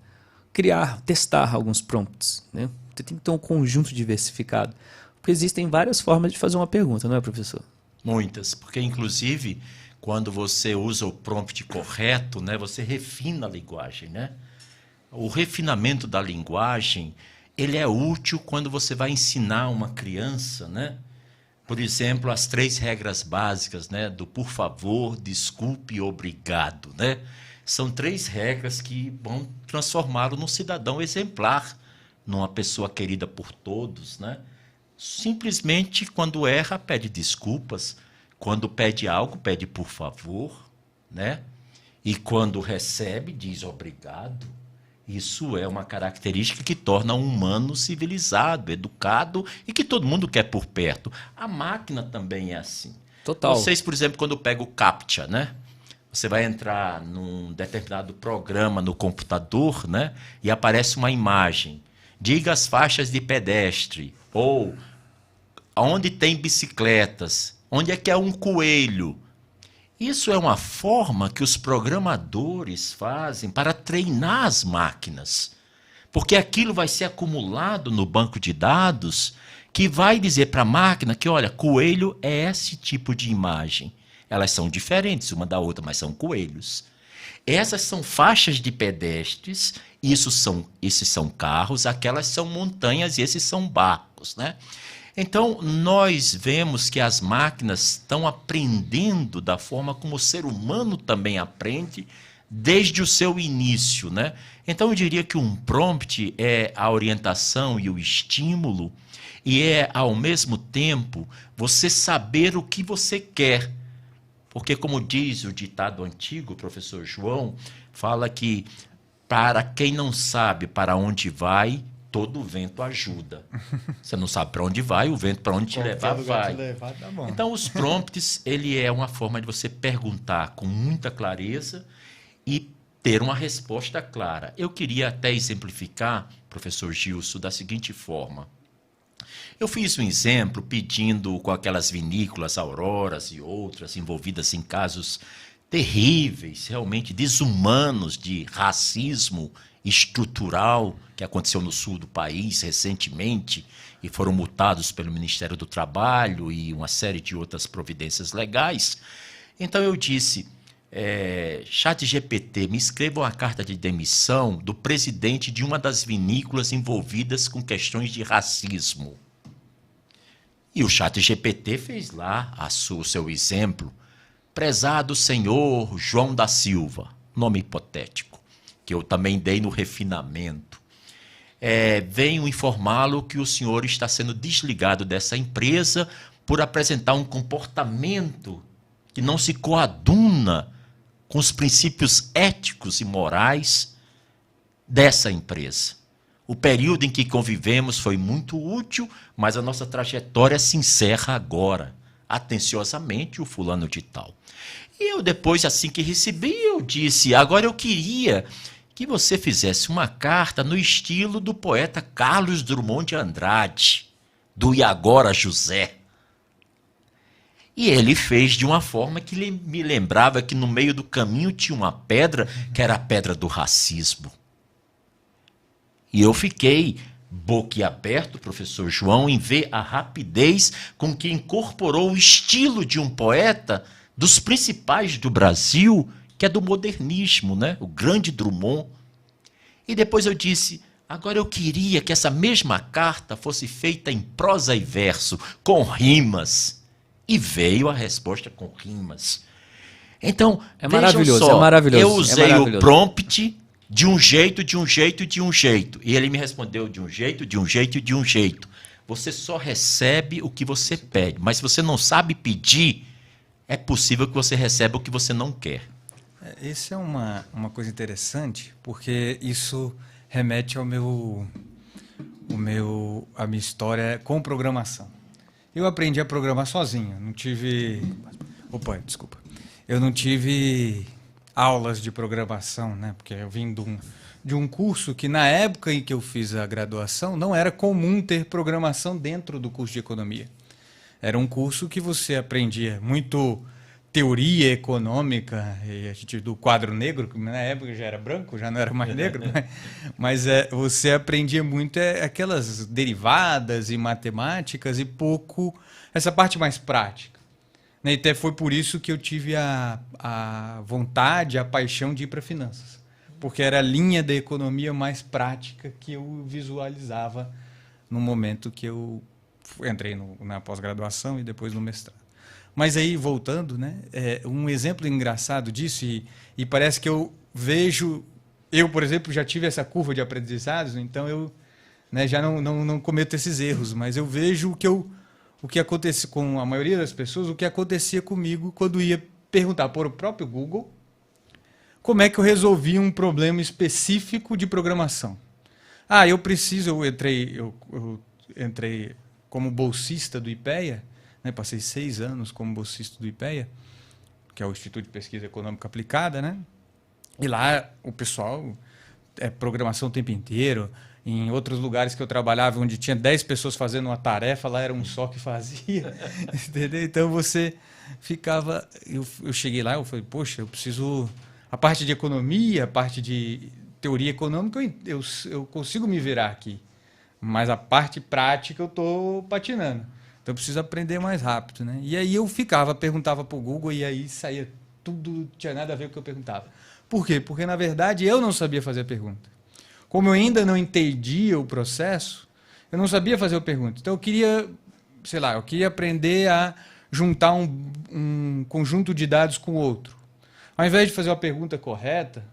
testar alguns prompts, né? Você tem que ter um conjunto diversificado, porque existem várias formas de fazer uma pergunta, não é, professor? Muitas, porque inclusive quando você usa o prompt correto, né, você refina a linguagem, né? O refinamento da linguagem, ele é útil quando você vai ensinar uma criança, né? Por exemplo, as 3 regras básicas, né, do por favor, desculpe e obrigado, né? São 3 regras que vão transformá-lo num cidadão exemplar, numa pessoa querida por todos, né? Simplesmente, quando erra, pede desculpas. Quando pede algo, pede por favor, né? E quando recebe, diz obrigado. Isso é uma característica que torna um humano civilizado, educado e que todo mundo quer por perto. A máquina também é assim. Total. Vocês, por exemplo, quando pegam o CAPTCHA, né? Você vai entrar num determinado programa no computador, né? E aparece uma imagem. Diga as faixas de pedestre. Ou onde tem bicicletas. Onde é que é um coelho. Isso é uma forma que os programadores fazem para treinar as máquinas. Porque aquilo vai ser acumulado no banco de dados que vai dizer para a máquina que, olha, coelho é esse tipo de imagem. Elas são diferentes uma da outra, mas são coelhos. Essas são faixas de pedestres, esses são carros, aquelas são montanhas e esses são barcos, né? Então, nós vemos que as máquinas estão aprendendo da forma como o ser humano também aprende desde o seu início, né? Então, eu diria que um prompt é a orientação e o estímulo, e é, ao mesmo tempo, você saber o que você quer. Porque, como diz o ditado antigo, o professor João, fala que para quem não sabe para onde vai, todo vento ajuda. Você não sabe para onde vai, o vento para onde te levar, vai. Tá bom. Então, os prompts, ele é uma forma de você perguntar com muita clareza e ter uma resposta clara. Eu queria até exemplificar, professor Gilson, da seguinte forma. Eu fiz um exemplo pedindo com aquelas vinícolas Auroras e outras envolvidas em casos terríveis, realmente desumanos de racismo estrutural que aconteceu no sul do país recentemente e foram multados pelo Ministério do Trabalho e uma série de outras providências legais. Então eu disse, ChatGPT, me escreva uma carta de demissão do presidente de uma das vinícolas envolvidas com questões de racismo. E o ChatGPT fez lá o seu exemplo. Prezado senhor João da Silva, nome hipotético, que eu também dei no refinamento. Venho informá-lo que o senhor está sendo desligado dessa empresa por apresentar um comportamento que não se coaduna com os princípios éticos e morais dessa empresa. O período em que convivemos foi muito útil, mas a nossa trajetória se encerra agora. Atenciosamente, o fulano de tal. E eu depois, assim que recebi, eu disse, agora eu queria que você fizesse uma carta no estilo do poeta Carlos Drummond de Andrade, do E Agora José. E ele fez de uma forma que me lembrava que no meio do caminho tinha uma pedra, que era a pedra do racismo. E eu fiquei boquiaberto, professor João, em ver a rapidez com que incorporou o estilo de um poeta dos principais do Brasil, que é do modernismo, né? O grande Drummond. E depois eu disse, agora eu queria que essa mesma carta fosse feita em prosa e verso, com rimas. E veio a resposta com rimas. Então, é maravilhoso, só, é maravilhoso. Eu usei o prompt de um jeito, de um jeito, de um jeito. E ele me respondeu de um jeito, de um jeito e de um jeito. Você só recebe o que você pede. Mas se você não sabe pedir, é possível que você receba o que você não quer. Essa é uma coisa interessante, porque isso remete à minha história com programação. Eu aprendi a programar sozinho. Não tive... Eu não tive aulas de programação, né? Porque eu vim de um curso que, na época em que eu fiz a graduação, não era comum ter programação dentro do curso de economia. Era um curso que você aprendia muito teoria econômica, e a gente, do quadro negro, que na época já era branco, já não era mais negro, mas você aprendia muito aquelas derivadas e matemáticas e pouco essa parte mais prática. E até foi por isso que eu tive a vontade, a paixão de ir para finanças, porque era a linha da economia mais prática que eu visualizava no momento que eu entrei na pós-graduação e depois no mestrado. Mas aí, voltando, né, um exemplo engraçado disso, e parece que eu vejo... Eu, por exemplo, já tive essa curva de aprendizados, então eu, né, já não cometo esses erros, mas eu vejo o que acontece com a maioria das pessoas, o que acontecia comigo quando ia perguntar por o próprio Google como é que eu resolvia um problema específico de programação. Eu entrei como bolsista do IPEA, né, passei 6 anos como bolsista do IPEA, que é o Instituto de Pesquisa Econômica Aplicada, né? E lá o pessoal programação o tempo inteiro. Em outros lugares que eu trabalhava, onde tinha 10 pessoas fazendo uma tarefa, lá era um só que fazia. Entendeu? Então você ficava... Eu cheguei lá, eu falei, poxa, eu preciso... A parte de economia, a parte de teoria econômica, eu consigo me virar aqui. Mas a parte prática eu estou patinando. Então eu preciso aprender mais rápido, né? E aí eu perguntava para o Google e aí saía tudo, não tinha nada a ver com o que eu perguntava. Por quê? Porque, na verdade, eu não sabia fazer a pergunta. Como eu ainda não entendia o processo, eu não sabia fazer a pergunta. Então eu queria, sei lá, eu queria aprender a juntar um conjunto de dados com outro. Ao invés de fazer uma pergunta correta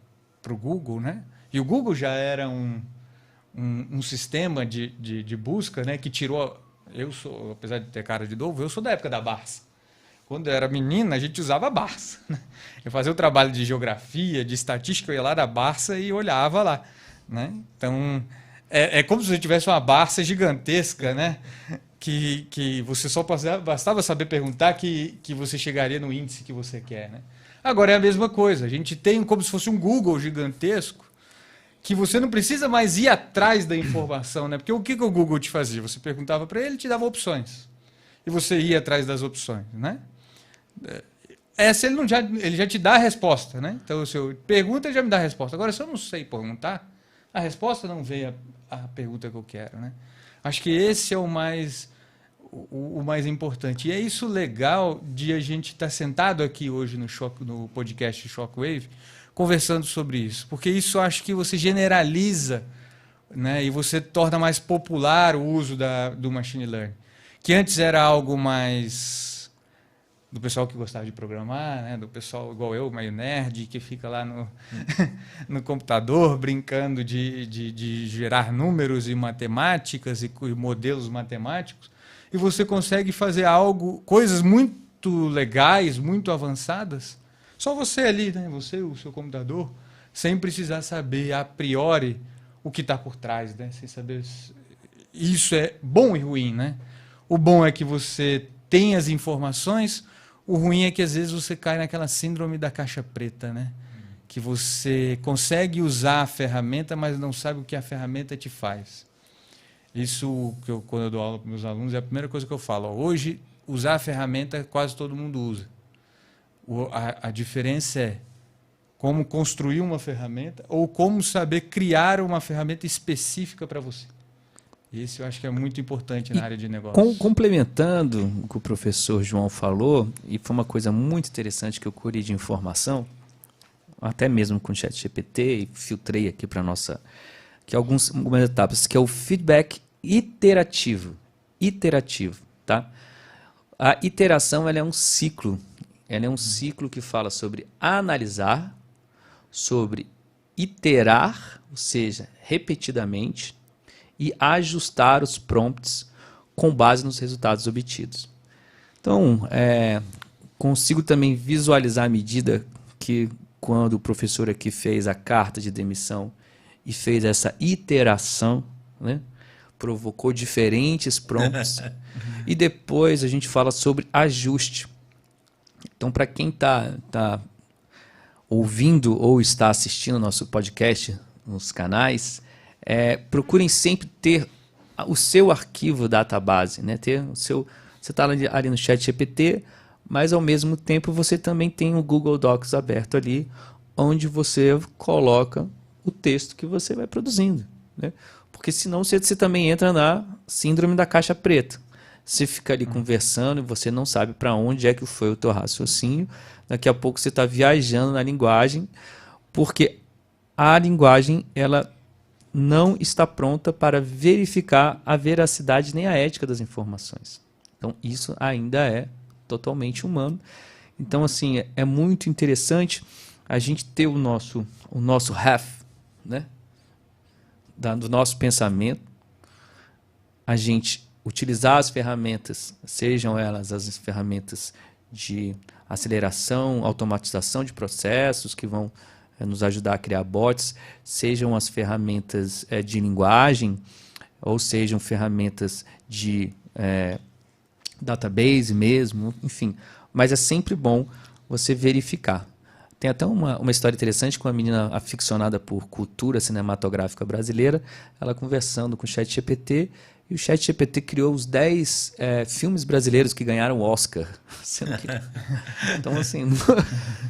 para o Google, né? E o Google já era um sistema de busca, né? Que tirou... apesar de ter cara de novo, eu sou da época da Barça. Quando eu era menina, a gente usava a Barça. Né? Eu fazia o trabalho de geografia, de estatística, eu ia lá da Barça e olhava lá. Né? Então, é como se você tivesse uma Barça gigantesca, né? Que você só bastava saber perguntar que você chegaria no índice que você quer. Né? Agora é a mesma coisa. A gente tem como se fosse um Google gigantesco que você não precisa mais ir atrás da informação. Né? Porque o que o Google te fazia? Você perguntava para ele e te dava opções. E você ia atrás das opções. Né? Essa ele já te dá a resposta. Né? Então, se eu pergunto, ele já me dá a resposta. Agora, se eu não sei perguntar, a resposta não veio a pergunta que eu quero. Né? Acho que esse é o mais importante. E é isso legal de a gente estar sentado aqui hoje no podcast Shockwave, conversando sobre isso. Porque isso acho que você generaliza, né? E você torna mais popular o uso do machine learning. Que antes era algo mais do pessoal que gostava de programar, né? Do pessoal igual eu, meio nerd, que fica lá no computador brincando de gerar números e matemáticas e modelos matemáticos, e você consegue fazer coisas muito legais, muito avançadas, só você ali, né? Você, o seu computador, sem precisar saber a priori o que está por trás, né? Sem saber... Isso é bom e ruim, né? O bom é que você tem as informações. O ruim é que às vezes você cai naquela síndrome da caixa preta, né? Que você consegue usar a ferramenta, mas não sabe o que a ferramenta te faz. Isso, quando eu dou aula para meus alunos, é a primeira coisa que eu falo. Ó, hoje, usar a ferramenta quase todo mundo usa. A diferença é como construir uma ferramenta ou como saber criar uma ferramenta específica para você. Isso eu acho que é muito importante na área de negócios. Complementando o que o professor João falou, e foi uma coisa muito interessante que eu colhi de informação, até mesmo com o ChatGPT, e filtrei aqui para nossa... que algumas etapas, que é o feedback iterativo. Tá? A iteração ela é um ciclo. Ela é um ciclo que fala sobre analisar, sobre iterar, ou seja, repetidamente, e ajustar os prompts com base nos resultados obtidos. Então, consigo também visualizar a medida que quando o professor aqui fez a carta de demissão e fez essa iteração, né, provocou diferentes prompts, e depois a gente fala sobre ajuste. Então, para quem está ouvindo ou está assistindo nosso podcast nos canais, procurem sempre ter o seu arquivo database, né? Você está ali no ChatGPT, mas ao mesmo tempo você também tem o Google Docs aberto ali, onde você coloca o texto que você vai produzindo, né? Porque senão você também entra na síndrome da caixa preta. Você fica ali conversando e você não sabe para onde é que foi o teu raciocínio. Daqui a pouco você está viajando na linguagem, porque a linguagem ela não está pronta para verificar a veracidade nem a ética das informações. Então, isso ainda é totalmente humano. Então, assim, é muito interessante a gente ter o nosso half, né? Do nosso pensamento, a gente utilizar as ferramentas, sejam elas as ferramentas de aceleração, automatização de processos que vão nos ajudar a criar bots, sejam as ferramentas de linguagem, ou sejam ferramentas de database mesmo, enfim. Mas é sempre bom você verificar. Tem até uma história interessante com uma menina aficionada por cultura cinematográfica brasileira, ela conversando com o ChatGPT, e o ChatGPT criou os 10 filmes brasileiros que ganharam o Oscar. Então, assim,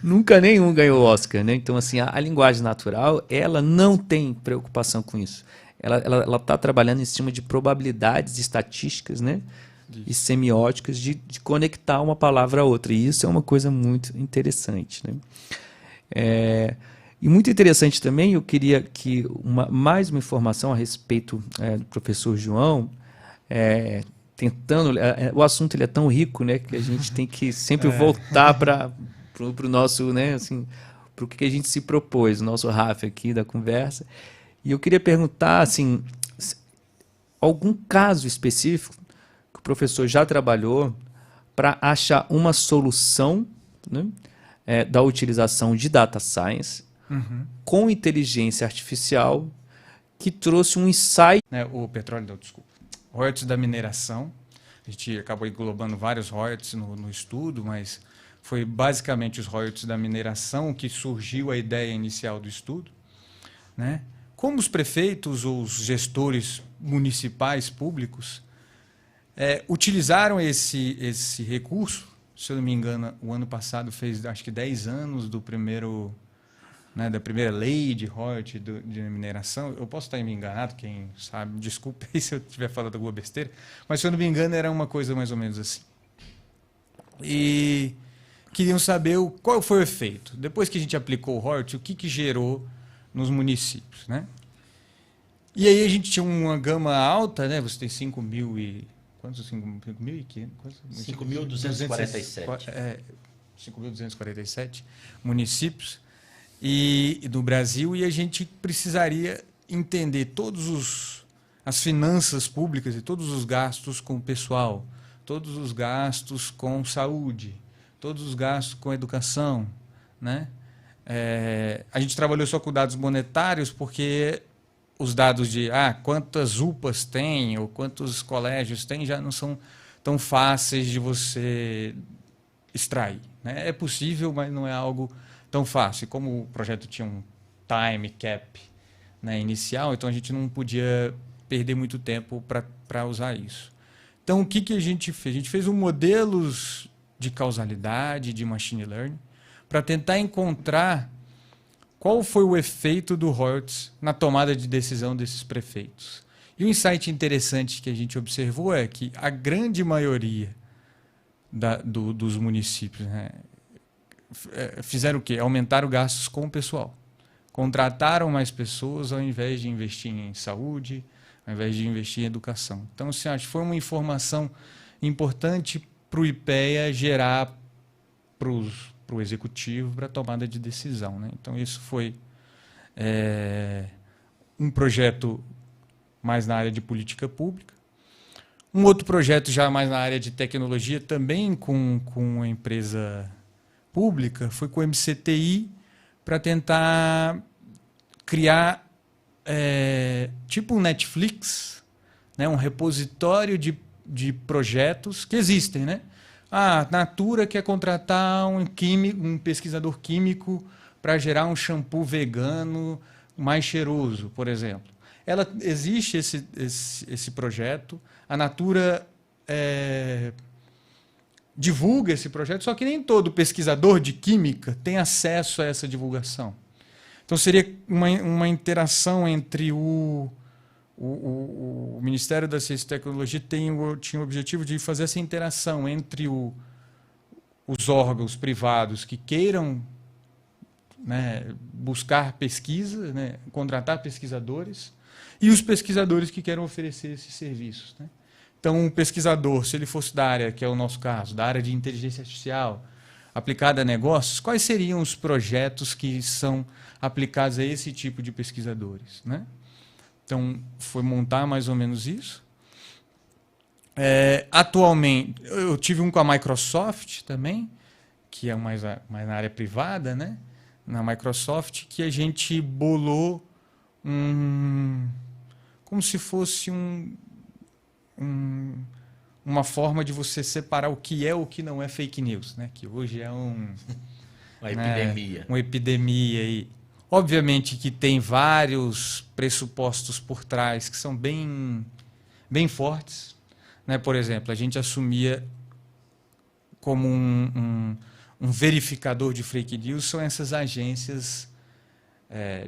nunca nenhum ganhou o Oscar, né? Então, assim, a linguagem natural, ela não tem preocupação com isso. Ela está trabalhando em cima de probabilidades estatísticas, né? E semióticas de conectar uma palavra a outra. E isso é uma coisa muito interessante, né? E muito interessante também, eu queria que mais uma informação a respeito do professor João, tentando, o assunto ele é tão rico, né, que a gente tem que sempre voltar para o nosso, né, assim, para o que a gente se propôs, o nosso RAF aqui da conversa. E eu queria perguntar, assim, algum caso específico que o professor já trabalhou para achar uma solução, né, da utilização de data science com inteligência artificial que trouxe um insight. O petróleo, não, desculpa. Royalties da mineração. A gente acabou englobando vários royalties no estudo, mas foi basicamente os royalties da mineração que surgiu a ideia inicial do estudo, né? Como os prefeitos ou os gestores municipais públicos utilizaram esse recurso. Se eu não me engano, o ano passado fez, acho que 10 anos do primeiro, né, da primeira lei de royalties de mineração. Eu posso estar me enganado, quem sabe, desculpe aí se eu estiver falando alguma besteira, mas se eu não me engano era uma coisa mais ou menos assim. E queriam saber qual foi o efeito. Depois que a gente aplicou o royalties, o que gerou nos municípios, né? E aí a gente tinha uma gama alta, né? Você tem 5.000 e... Quantos? 5.500? 5.247. 5.247 municípios no Brasil, e a gente precisaria entender todas as finanças públicas e todos os gastos com o pessoal, todos os gastos com saúde, todos os gastos com educação, né? A gente trabalhou só com dados monetários porque os dados de quantas UPAs tem ou quantos colégios tem já não são tão fáceis de você extrair, né? É possível, mas não é algo tão fácil. E como o projeto tinha um time cap, né, inicial, então a gente não podia perder muito tempo para usar isso. Então, o que a gente fez? A gente fez modelos de causalidade, de machine learning, para tentar encontrar qual foi o efeito do royalties na tomada de decisão desses prefeitos. E um insight interessante que a gente observou é que a grande maioria dos municípios, né, fizeram o quê? Aumentaram gastos com o pessoal. Contrataram mais pessoas ao invés de investir em saúde, ao invés de investir em educação. Então, assim, acho que foi uma informação importante para o IPEA gerar para o executivo, para a tomada de decisão, né? Então, isso foi um projeto mais na área de política pública. Um outro projeto já mais na área de tecnologia, também com uma empresa pública, foi com o MCTI, para tentar criar tipo um Netflix, né? Um repositório de projetos que existem, né? A Natura quer contratar um pesquisador químico para gerar um shampoo vegano mais cheiroso, por exemplo. Existe esse projeto, a Natura divulga esse projeto, só que nem todo pesquisador de química tem acesso a essa divulgação. Então, seria uma interação entre o Ministério da Ciência e Tecnologia tinha o objetivo de fazer essa interação entre os órgãos privados que queiram, né, buscar pesquisa, né, contratar pesquisadores, e os pesquisadores que queiram oferecer esses serviços, né? Então, um pesquisador, se ele fosse da área, que é o nosso caso, da área de inteligência artificial aplicada a negócios, quais seriam os projetos que são aplicados a esse tipo de pesquisadores, né? Então, foi montar mais ou menos isso. Atualmente, eu tive um com a Microsoft também, que é mais na área privada, né? Na Microsoft, que a gente bolou como se fosse um uma forma de você separar o que é ou o que não é fake news, né? Que hoje é Uma epidemia. Uma epidemia aí. Obviamente que tem vários pressupostos por trás que são bem fortes, né? Por exemplo, a gente assumia como um verificador de fake news são essas agências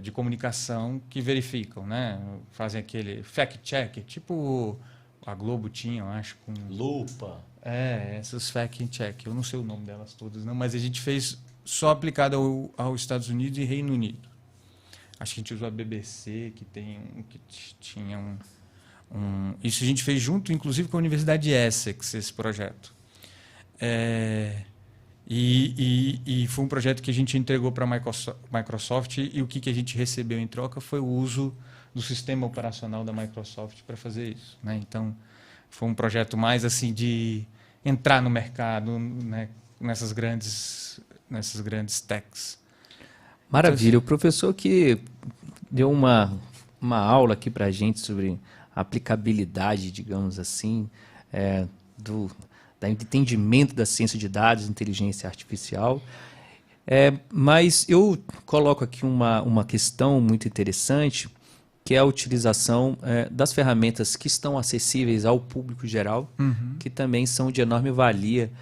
de comunicação que verificam, né? Fazem aquele fact-check, tipo a Globo tinha, eu acho, com... Lupa. Essas fact-check. Eu não sei o nome delas todas, não, mas a gente fez só aplicado aos Estados Unidos e Reino Unido. Acho que a gente usou a BBC, que tinha isso a gente fez junto, inclusive, com a Universidade de Essex, esse projeto. E foi um projeto que a gente entregou para a Microsoft e o que a gente recebeu em troca foi o uso do sistema operacional da Microsoft para fazer isso, né? Então, foi um projeto mais assim de entrar no mercado, né, nessas grandes techs. Maravilha. O professor que deu uma aula aqui para a gente sobre a aplicabilidade, digamos assim, do entendimento da ciência de dados, inteligência artificial. Mas eu coloco aqui uma questão muito interessante, que é a utilização das ferramentas que estão acessíveis ao público geral, que também são de enorme valia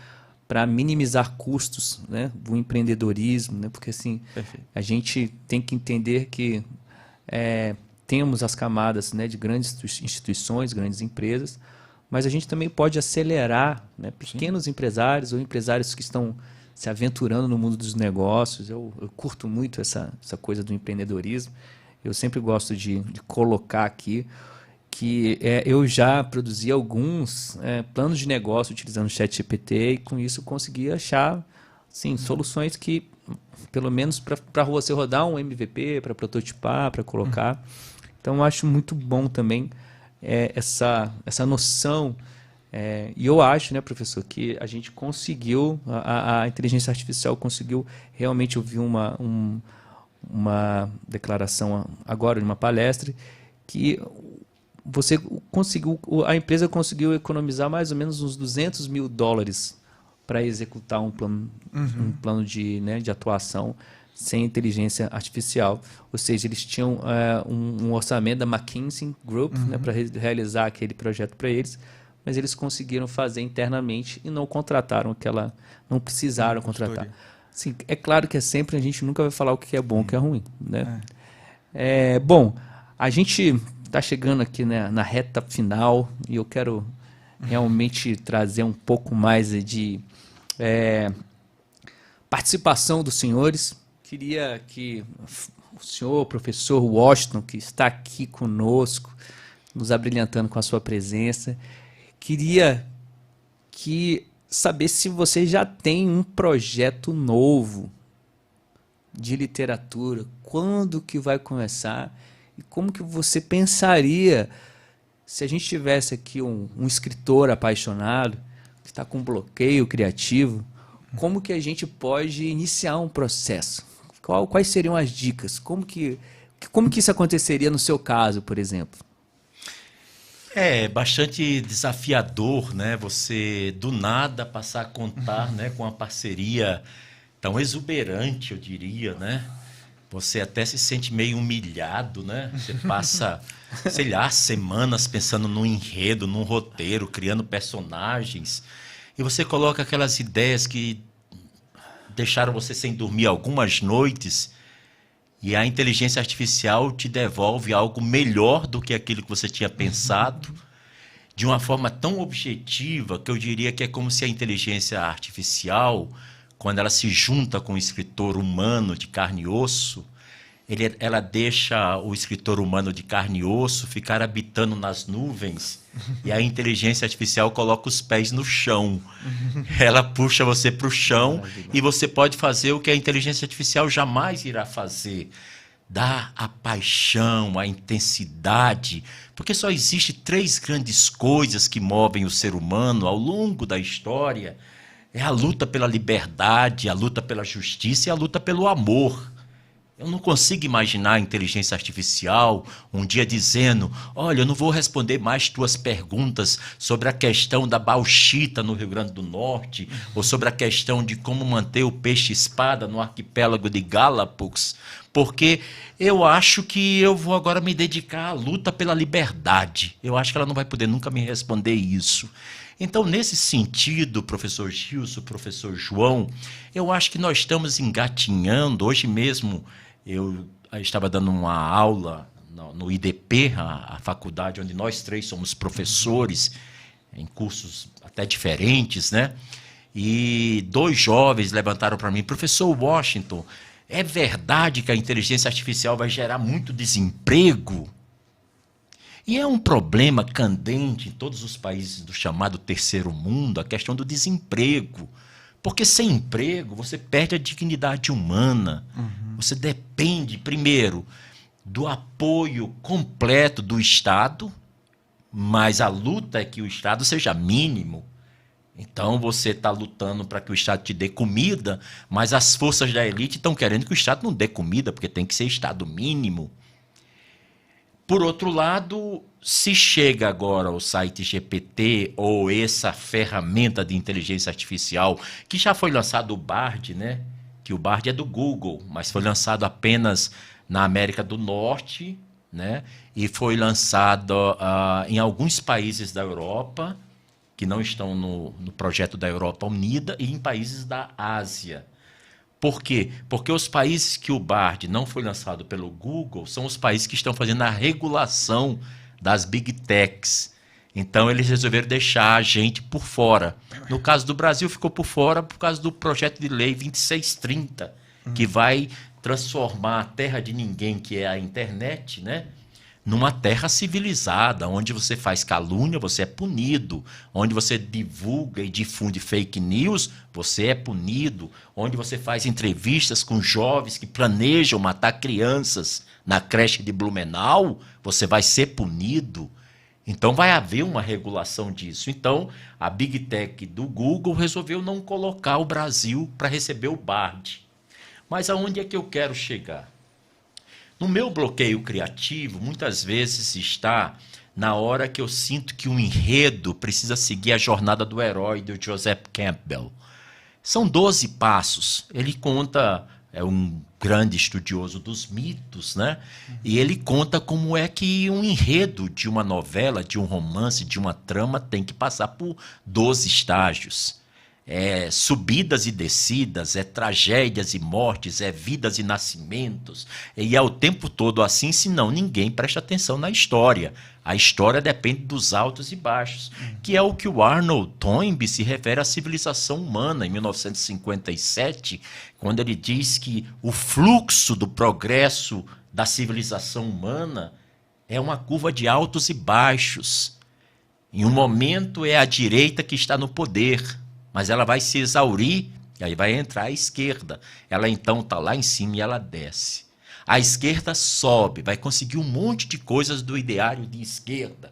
para minimizar custos, né, do empreendedorismo, né, porque assim, a gente tem que entender que temos as camadas, né, de grandes instituições, grandes empresas, mas a gente também pode acelerar, né, pequenos empresários ou empresários que estão se aventurando no mundo dos negócios. Eu curto muito essa coisa do empreendedorismo. Eu sempre gosto de colocar aqui que eu já produzi alguns planos de negócio utilizando o ChatGPT e com isso consegui achar soluções que, pelo menos para você rodar um MVP, para prototipar, para colocar. Então, eu acho muito bom também essa noção. E eu acho, né, professor, que a gente conseguiu, a inteligência artificial conseguiu realmente ouvir uma declaração agora, numa palestra, que a empresa conseguiu economizar mais ou menos uns $200 mil para executar um plano de atuação sem inteligência artificial. Ou seja, eles tinham um orçamento da McKinsey Group, né, para realizar aquele projeto para eles, mas eles conseguiram fazer internamente e não contrataram não precisaram contratar. Sim, é claro que sempre a gente nunca vai falar o que é bom, o que é ruim, né? Bom, a gente está chegando aqui, né, na reta final e eu quero realmente trazer um pouco mais de participação dos senhores. Queria que o senhor, professor Washington, que está aqui conosco, nos abrilhantando com a sua presença, queria saber se você já tem um projeto novo de literatura, quando que vai começar e como que você pensaria se a gente tivesse aqui um escritor apaixonado que está com bloqueio criativo, como que a gente pode iniciar um processo? Quais seriam as dicas? Como que isso aconteceria no seu caso, por exemplo? É bastante desafiador, né? Você do nada passar a contar, né, com uma parceria tão exuberante, eu diria, né? Você até se sente meio humilhado, né? Você passa, sei lá, semanas pensando num enredo, num roteiro, criando personagens, e você coloca aquelas ideias que deixaram você sem dormir algumas noites, e a inteligência artificial te devolve algo melhor do que aquilo que você tinha pensado, de uma forma tão objetiva que eu diria que é como se a inteligência artificial, quando ela se junta com o escritor humano de carne e osso, ela deixa o escritor humano de carne e osso ficar habitando nas nuvens e a inteligência artificial coloca os pés no chão. Ela puxa você para o chão e você pode fazer o que a inteligência artificial jamais irá fazer. Dar a paixão, a intensidade, porque só existe 3 grandes coisas que movem o ser humano ao longo da história. É a luta pela liberdade, a luta pela justiça e a luta pelo amor. Eu não consigo imaginar a inteligência artificial um dia dizendo: olha, eu não vou responder mais tuas perguntas sobre a questão da bauxita no Rio Grande do Norte, ou sobre a questão de como manter o peixe-espada no arquipélago de Galápagos, porque eu acho que eu vou agora me dedicar à luta pela liberdade. Eu acho que ela não vai poder nunca me responder isso. Então, nesse sentido, professor Gilson, professor João, eu acho que nós estamos engatinhando. Hoje mesmo eu estava dando uma aula no IDP, a faculdade onde nós três somos professores, em cursos até diferentes, né? E 2 jovens levantaram para mim: professor Washington, é verdade que a inteligência artificial vai gerar muito desemprego? E é um problema candente em todos os países do chamado terceiro mundo, a questão do desemprego. Porque sem emprego você perde a dignidade humana. Você depende, primeiro, do apoio completo do Estado, mas a luta é que o Estado seja mínimo. Então você está lutando para que o Estado te dê comida, mas as forças da elite estão querendo que o Estado não dê comida, porque tem que ser Estado mínimo. Por outro lado, se chega agora ao site GPT ou essa ferramenta de inteligência artificial, que já foi lançado o Bard, né? Que o Bard é do Google, mas foi lançado apenas na América do Norte, né? E foi lançado em alguns países da Europa, que não estão no projeto da Europa Unida, e em países da Ásia. Por quê? Porque os países que o Bard não foi lançado pelo Google são os países que estão fazendo a regulação das Big Techs. Então, eles resolveram deixar a gente por fora. No caso do Brasil, ficou por fora por causa do projeto de lei 2630, que vai transformar a terra de ninguém, que é a internet, né, numa terra civilizada, onde você faz calúnia, você é punido. Onde você divulga e difunde fake news, você é punido. Onde você faz entrevistas com jovens que planejam matar crianças na creche de Blumenau, você vai ser punido. Então vai haver uma regulação disso. Então a Big Tech do Google resolveu não colocar o Brasil para receber o Bard. Mas aonde é que eu quero chegar? No meu bloqueio criativo, muitas vezes está na hora que eu sinto que um enredo precisa seguir a jornada do herói do Joseph Campbell. São 12 passos. Ele conta, é um grande estudioso dos mitos, né? E ele conta como é que um enredo de uma novela, de um romance, de uma trama tem que passar por 12 estágios. É subidas e descidas, é tragédias e mortes, é vidas e nascimentos. E é o tempo todo assim, senão ninguém presta atenção na história. A história depende dos altos e baixos, que é o que o Arnold Toynbee se refere à civilização humana, em 1957, quando ele diz que o fluxo do progresso da civilização humana é uma curva de altos e baixos. Em um momento é a direita que está no poder, mas ela vai se exaurir e aí vai entrar a esquerda. Ela então está lá em cima e ela desce. A esquerda sobe, vai conseguir um monte de coisas do ideário de esquerda,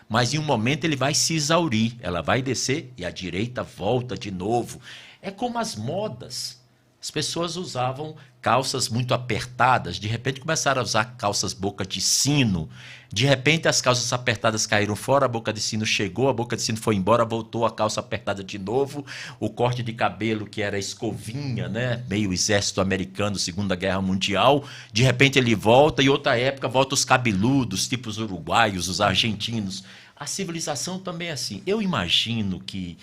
mas em um momento ele vai se exaurir, ela vai descer e a direita volta de novo. É como as modas. As pessoas usavam calças muito apertadas, de repente começaram a usar calças boca de sino, de repente as calças apertadas caíram fora, a boca de sino chegou, a boca de sino foi embora, voltou a calça apertada de novo, o corte de cabelo que era escovinha, né, meio exército americano, Segunda Guerra Mundial, de repente ele volta e outra época volta os cabeludos, tipo os uruguaios, os argentinos. A civilização também é assim. Eu imagino que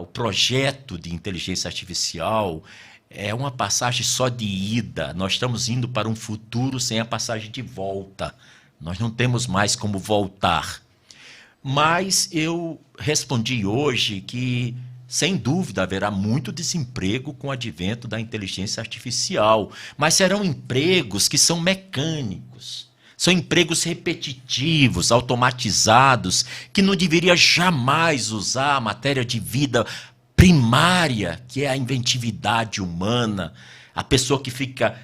o projeto de inteligência artificial é uma passagem só de ida. Nós estamos indo para um futuro sem a passagem de volta. Nós não temos mais como voltar. Mas eu respondi hoje que, sem dúvida, haverá muito desemprego com o advento da inteligência artificial. Mas serão empregos que são mecânicos. São empregos repetitivos, automatizados, que não deveria jamais usar a matéria de vida primária, que é a inventividade humana, a pessoa que fica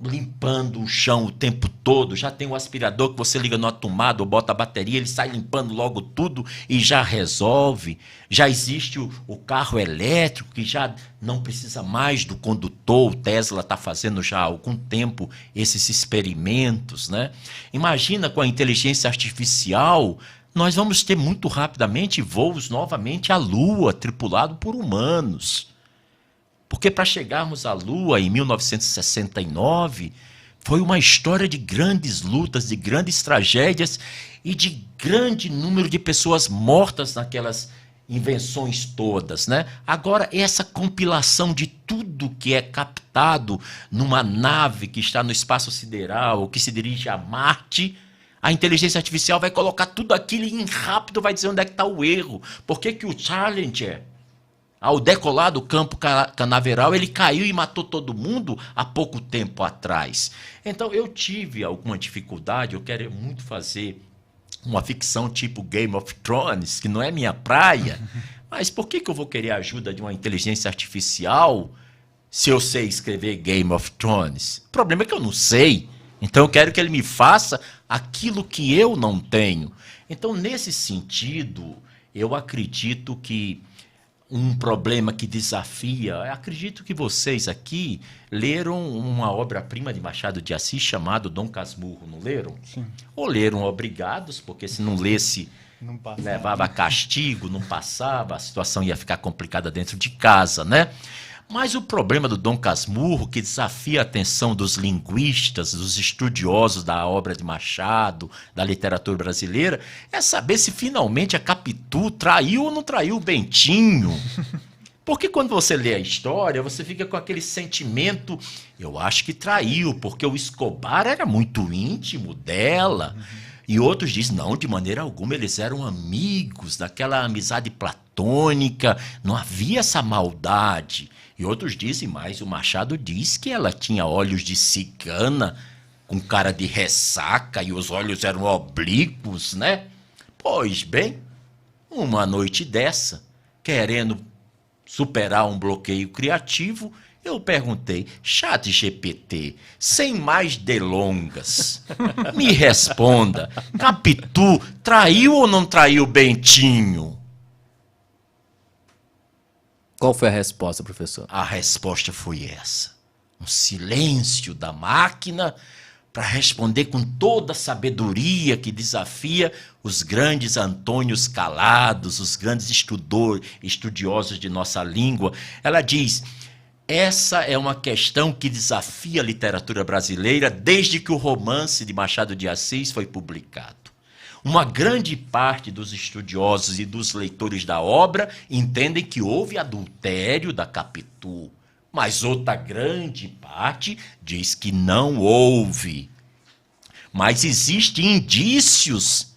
limpando o chão o tempo todo, já tem o aspirador que você liga numa tomada ou bota a bateria, ele sai limpando logo tudo e já resolve. Já existe o carro elétrico que já não precisa mais do condutor, o Tesla está fazendo já há algum tempo esses experimentos, né? Imagina com a inteligência artificial, nós vamos ter muito rapidamente voos novamente à Lua, tripulado por humanos. Porque para chegarmos à Lua em 1969, foi uma história de grandes lutas, de grandes tragédias e de grande número de pessoas mortas naquelas invenções todas, né? Agora, essa compilação de tudo que é captado numa nave que está no espaço sideral, ou que se dirige a Marte, a inteligência artificial vai colocar tudo aquilo e rápido vai dizer onde é que está o erro. Por que que o Challenger, ao decolar do campo canaveral, ele caiu e matou todo mundo há pouco tempo atrás? Então, eu tive alguma dificuldade, eu quero muito fazer uma ficção tipo Game of Thrones, que não é minha praia, mas por que eu vou querer a ajuda de uma inteligência artificial se eu sei escrever Game of Thrones? O problema é que eu não sei, então eu quero que ele me faça aquilo que eu não tenho. Então, nesse sentido, eu acredito que um problema que desafia. Acredito que vocês aqui leram uma obra-prima de Machado de Assis chamado Dom Casmurro, não leram? Sim. Ou leram obrigados, porque se não lesse, Não levava castigo, não passava, a situação ia ficar complicada dentro de casa, né? Mas o problema do Dom Casmurro, que desafia a atenção dos linguistas, dos estudiosos da obra de Machado, da literatura brasileira, é saber se finalmente a Capitu traiu ou não traiu o Bentinho. Porque quando você lê a história, você fica com aquele sentimento, eu acho que traiu, porque o Escobar era muito íntimo dela. E outros dizem, não, de maneira alguma, eles eram amigos, daquela amizade platônica, não havia essa maldade. E outros dizem, mas o Machado diz que ela tinha olhos de cigana, com cara de ressaca, e os olhos eram oblíquos, né? Pois bem, uma noite dessa, querendo superar um bloqueio criativo, eu perguntei, ChatGPT, sem mais delongas, me responda, Capitu traiu ou não traiu Bentinho? Qual foi a resposta, professor? A resposta foi essa. Um silêncio da máquina para responder com toda a sabedoria que desafia os grandes Antônios Calados, os grandes estudiosos de nossa língua. Ela diz, essa é uma questão que desafia a literatura brasileira desde que o romance de Machado de Assis foi publicado. Uma grande parte dos estudiosos e dos leitores da obra entendem que houve adultério da Capitu, mas outra grande parte diz que não houve. Mas existem indícios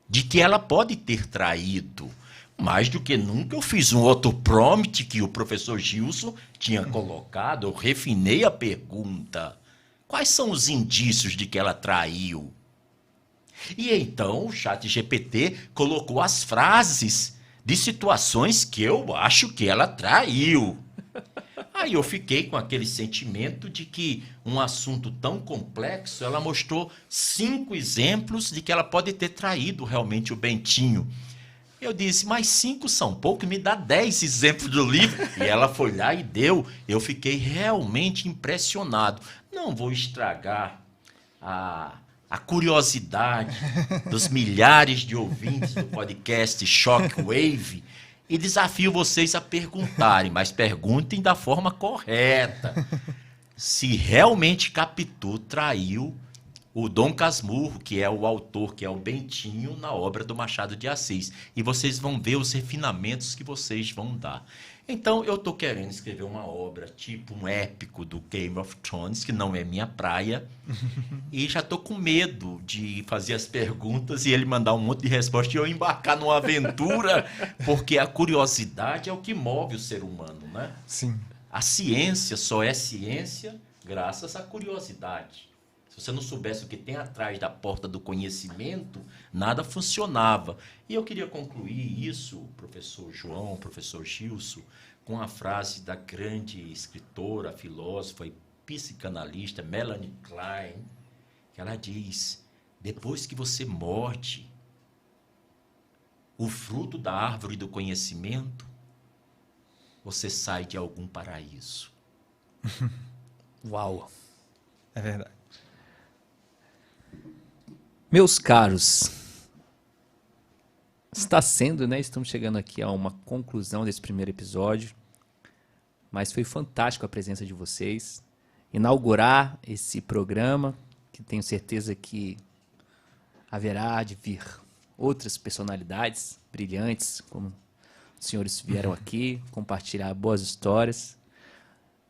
de que ela pode ter traído. Mais do que nunca eu fiz um outro prompt que o professor Gilson tinha colocado, eu refinei a pergunta. Quais são os indícios de que ela traiu? E então o ChatGPT colocou as frases de situações que eu acho que ela traiu. Aí eu fiquei com aquele sentimento de que um assunto tão complexo, ela mostrou 5 exemplos de que ela pode ter traído realmente o Bentinho. Eu disse, mas 5 são pouco, me dá 10 exemplos do livro. E ela foi lá e deu. Eu fiquei realmente impressionado. Não vou estragar a curiosidade dos milhares de ouvintes do podcast Shockwave e desafio vocês a perguntarem, mas perguntem da forma correta. Se realmente Capitu traiu o Dom Casmurro, que é o autor, que é o Bentinho, na obra do Machado de Assis. E vocês vão ver os refinamentos que vocês vão dar. Então, eu estou querendo escrever uma obra, tipo um épico do Game of Thrones, que não é minha praia, e já estou com medo de fazer as perguntas e ele mandar um monte de resposta e eu embarcar numa aventura, porque a curiosidade é o que move o ser humano, né? Sim. A ciência só é ciência graças à curiosidade. Se você não soubesse o que tem atrás da porta do conhecimento, nada funcionava. E eu queria concluir isso, professor João, professor Gilson, com a frase da grande escritora, filósofa e psicanalista Melanie Klein, que ela diz: depois que você morde o fruto da árvore do conhecimento, você sai de algum paraíso. Uau! É verdade. Meus caros, está sendo, né? Estamos chegando aqui a uma conclusão desse primeiro episódio, mas foi fantástico a presença de vocês. Inaugurar esse programa, que tenho certeza que haverá de vir outras personalidades brilhantes, como os senhores vieram aqui compartilhar boas histórias.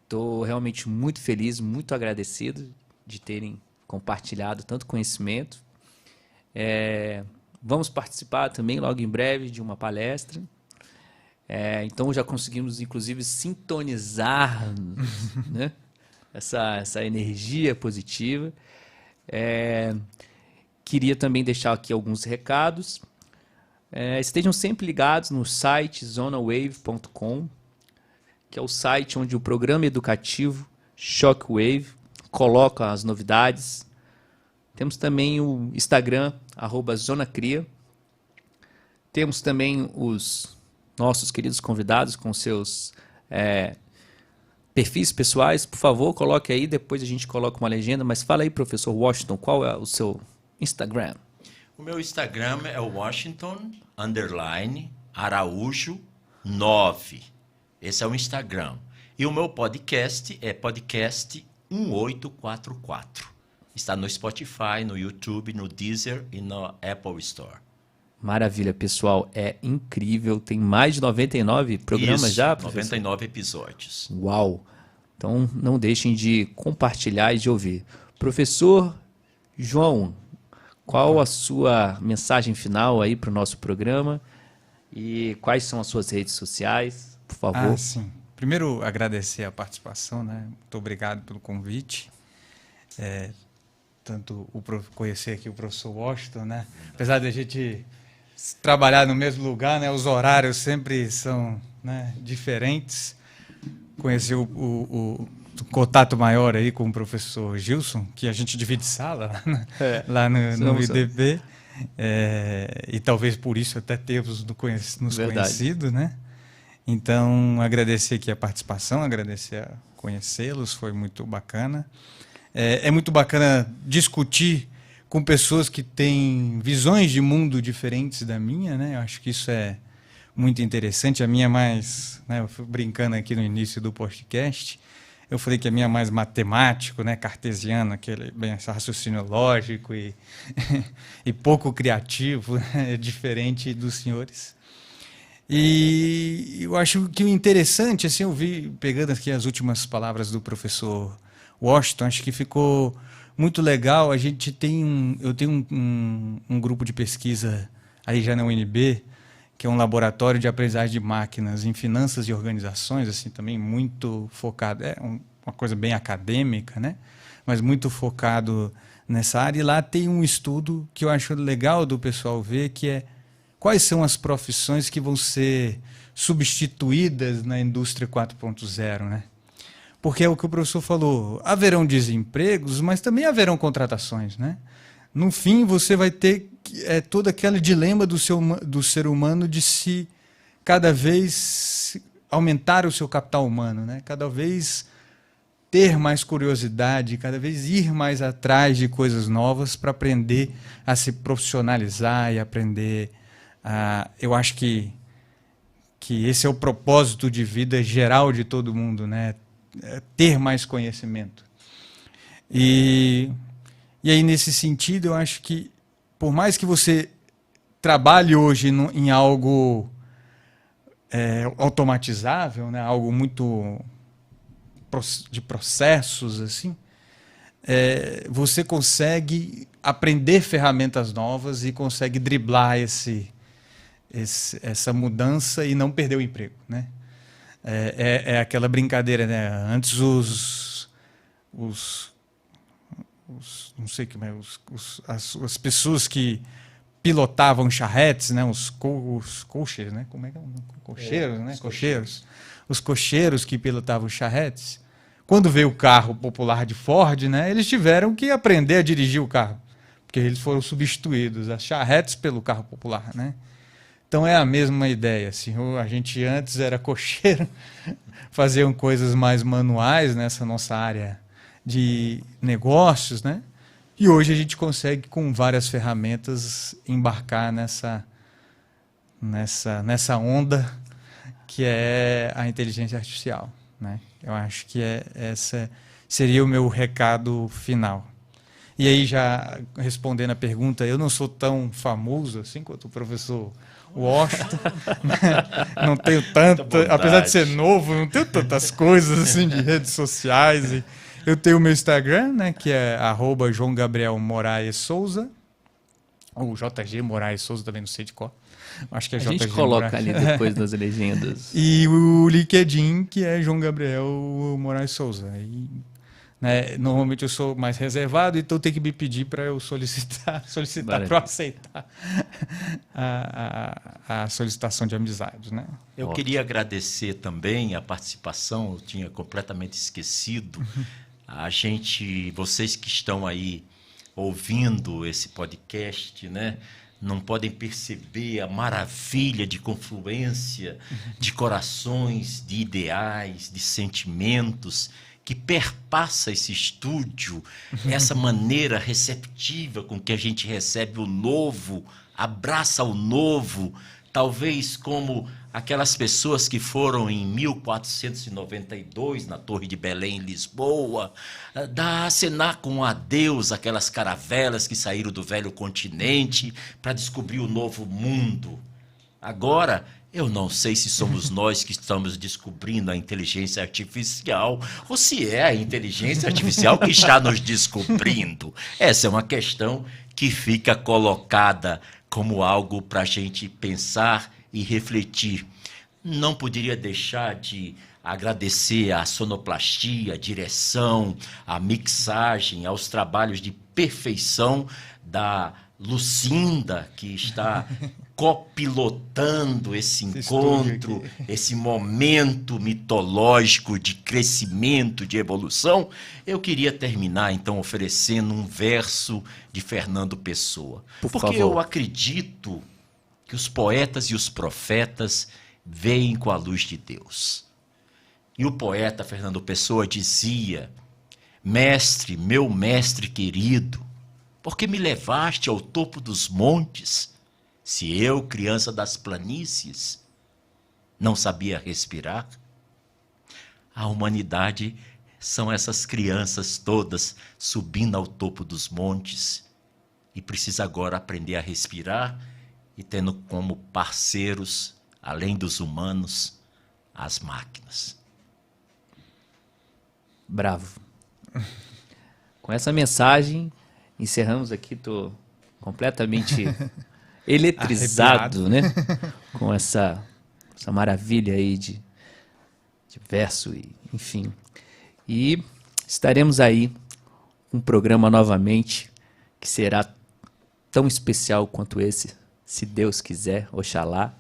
Estou realmente muito feliz, muito agradecido de terem compartilhado tanto conhecimento. Vamos participar também logo em breve de uma palestra. Então já conseguimos inclusive sintonizar né, essa energia positiva. Queria também deixar aqui alguns recados. Estejam sempre ligados no site zonawave.com, que é o site onde o programa educativo Shockwave coloca as novidades. Temos também o Instagram, @zonacria. Temos também os nossos queridos convidados com seus perfis pessoais. Por favor, coloque aí, depois a gente coloca uma legenda. Mas fala aí, professor Washington, qual é o seu Instagram? O meu Instagram é Washington_Araújo9. Esse é o Instagram. E o meu podcast é podcast 1844. Está no Spotify, no YouTube, no Deezer e no Apple Store. Maravilha, pessoal. É incrível. Tem mais de 99 programas Isso, já, professor? 99 episódios. Uau! Então, não deixem de compartilhar e de ouvir. Professor João, qual a sua mensagem final aí para o nosso programa? E quais são as suas redes sociais, por favor? Sim. Primeiro, agradecer a participação, né? Muito obrigado pelo convite. Tanto conhecer aqui o professor Washington, né? Apesar de a gente trabalhar no mesmo lugar, né? Os horários sempre são, né, diferentes. Conhecer o contato maior aí com o professor Gilson, que a gente divide sala né? Lá no IDB. E talvez por isso até temos nos conhecido, né? Então, agradecer aqui a participação, agradecer a conhecê-los, foi muito bacana. É muito bacana discutir com pessoas que têm visões de mundo diferentes da minha, né? Eu acho que isso é muito interessante. A minha é mais, né, eu fui brincando aqui no início do podcast, eu falei que a minha é mais matemático, né, cartesiano, aquele bem raciocínio lógico e, e pouco criativo, né, diferente dos senhores. E eu acho que o interessante, assim, eu vi, pegando aqui as últimas palavras do professor Washington, acho que ficou muito legal. Eu tenho um grupo de pesquisa aí já na UNB, que é um laboratório de aprendizagem de máquinas em finanças e organizações, assim, também muito focado, uma coisa bem acadêmica, né? Mas muito focado nessa área. E lá tem um estudo que eu acho legal do pessoal ver, que é quais são as profissões que vão ser substituídas na indústria 4.0, né? Porque é o que o professor falou, haverão desempregos, mas também haverão contratações, né? No fim, você vai ter todo aquele dilema do ser humano de se cada vez aumentar o seu capital humano, né? Cada vez ter mais curiosidade, cada vez ir mais atrás de coisas novas para aprender a se profissionalizar e aprender a... Eu acho que esse é o propósito de vida geral de todo mundo, né? Ter mais conhecimento. E aí, nesse sentido, eu acho que, por mais que você trabalhe hoje em algo automatizável, né, algo muito de processos, assim, você consegue aprender ferramentas novas e consegue driblar essa mudança e não perder o emprego, né? É aquela brincadeira, né? Antes não sei como é, as pessoas que pilotavam charretes, né? Os cocheiros, né? Como é que é? Cocheiros, né? Cocheiros. Os cocheiros que pilotavam charretes, Quando veio o carro popular de Ford, né, eles tiveram que aprender a dirigir o carro, porque eles foram substituídos, as charretes pelo carro popular, né? Então é a mesma ideia. Assim, a gente antes era cocheiro, faziam coisas mais manuais nessa nossa área de negócios, né? E hoje a gente consegue, com várias ferramentas, embarcar nessa onda que é a inteligência artificial, né? Eu acho que essa seria o meu recado final. E aí, já respondendo a pergunta, eu não sou tão famoso assim quanto o professor Washington, né? Não tenho tanto, apesar de ser novo, não tenho tantas coisas assim de redes sociais. Eu tenho o meu Instagram, né, que é @JoãoGabrielMoraes_Souza, ou JG Moraes Souza, também não sei de qual. Acho que é A JG gente coloca Moraes. ali depois nas legendas. E o LinkedIn, que é João Gabriel Moraes Souza. Né, normalmente eu sou mais reservado, então tem que me pedir para eu solicitar para eu aceitar a solicitação de amizade, né? Eu queria agradecer também a participação, eu tinha completamente esquecido. Vocês que estão aí ouvindo esse podcast, né, não podem perceber a maravilha de confluência de corações, de ideais, de sentimentos que perpassa esse estúdio, essa maneira receptiva com que a gente recebe o novo, abraça o novo, talvez como aquelas pessoas que foram em 1492 na Torre de Belém, em Lisboa, acenar com um adeus aquelas caravelas que saíram do velho continente para descobrir o novo mundo. Agora, eu não sei se somos nós que estamos descobrindo a inteligência artificial ou se é a inteligência artificial que está nos descobrindo. Essa é uma questão que fica colocada como algo para a gente pensar e refletir. Não poderia deixar de agradecer a sonoplastia, a direção, a mixagem, aos trabalhos de perfeição da Lucinda, que está copilotando esse encontro, esse momento mitológico de crescimento, de evolução. Eu queria terminar, então, oferecendo um verso de Fernando Pessoa. Porque eu acredito que os poetas e os profetas veem com a luz de Deus. E o poeta Fernando Pessoa dizia: mestre, meu mestre querido, por que me levaste ao topo dos montes, se eu, criança das planícies, não sabia respirar? A humanidade são essas crianças todas subindo ao topo dos montes e precisa agora aprender a respirar e tendo como parceiros, além dos humanos, as máquinas. Bravo. Com essa mensagem, encerramos aqui, estou completamente eletrizado, né? Com essa maravilha aí de verso, enfim. E estaremos aí com um programa novamente, que será tão especial quanto esse, se Deus quiser, Oxalá.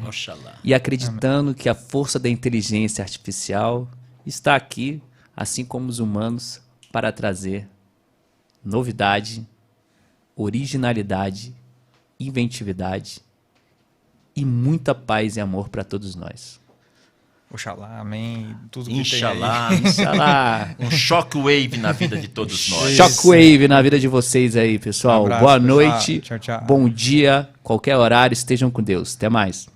Oxalá. E acreditando que a força da inteligência artificial está aqui, assim como os humanos, para trazer novidade, originalidade, inventividade e muita paz e amor para todos nós. Oxalá, amém. Tudo que Inxalá, tem aí. Inxalá. Um shockwave na vida de todos nós. Shockwave na vida de vocês aí, pessoal. Um abraço, Boa pessoal. noite, Tchau, tchau. bom dia, qualquer horário, estejam com Deus. Até mais.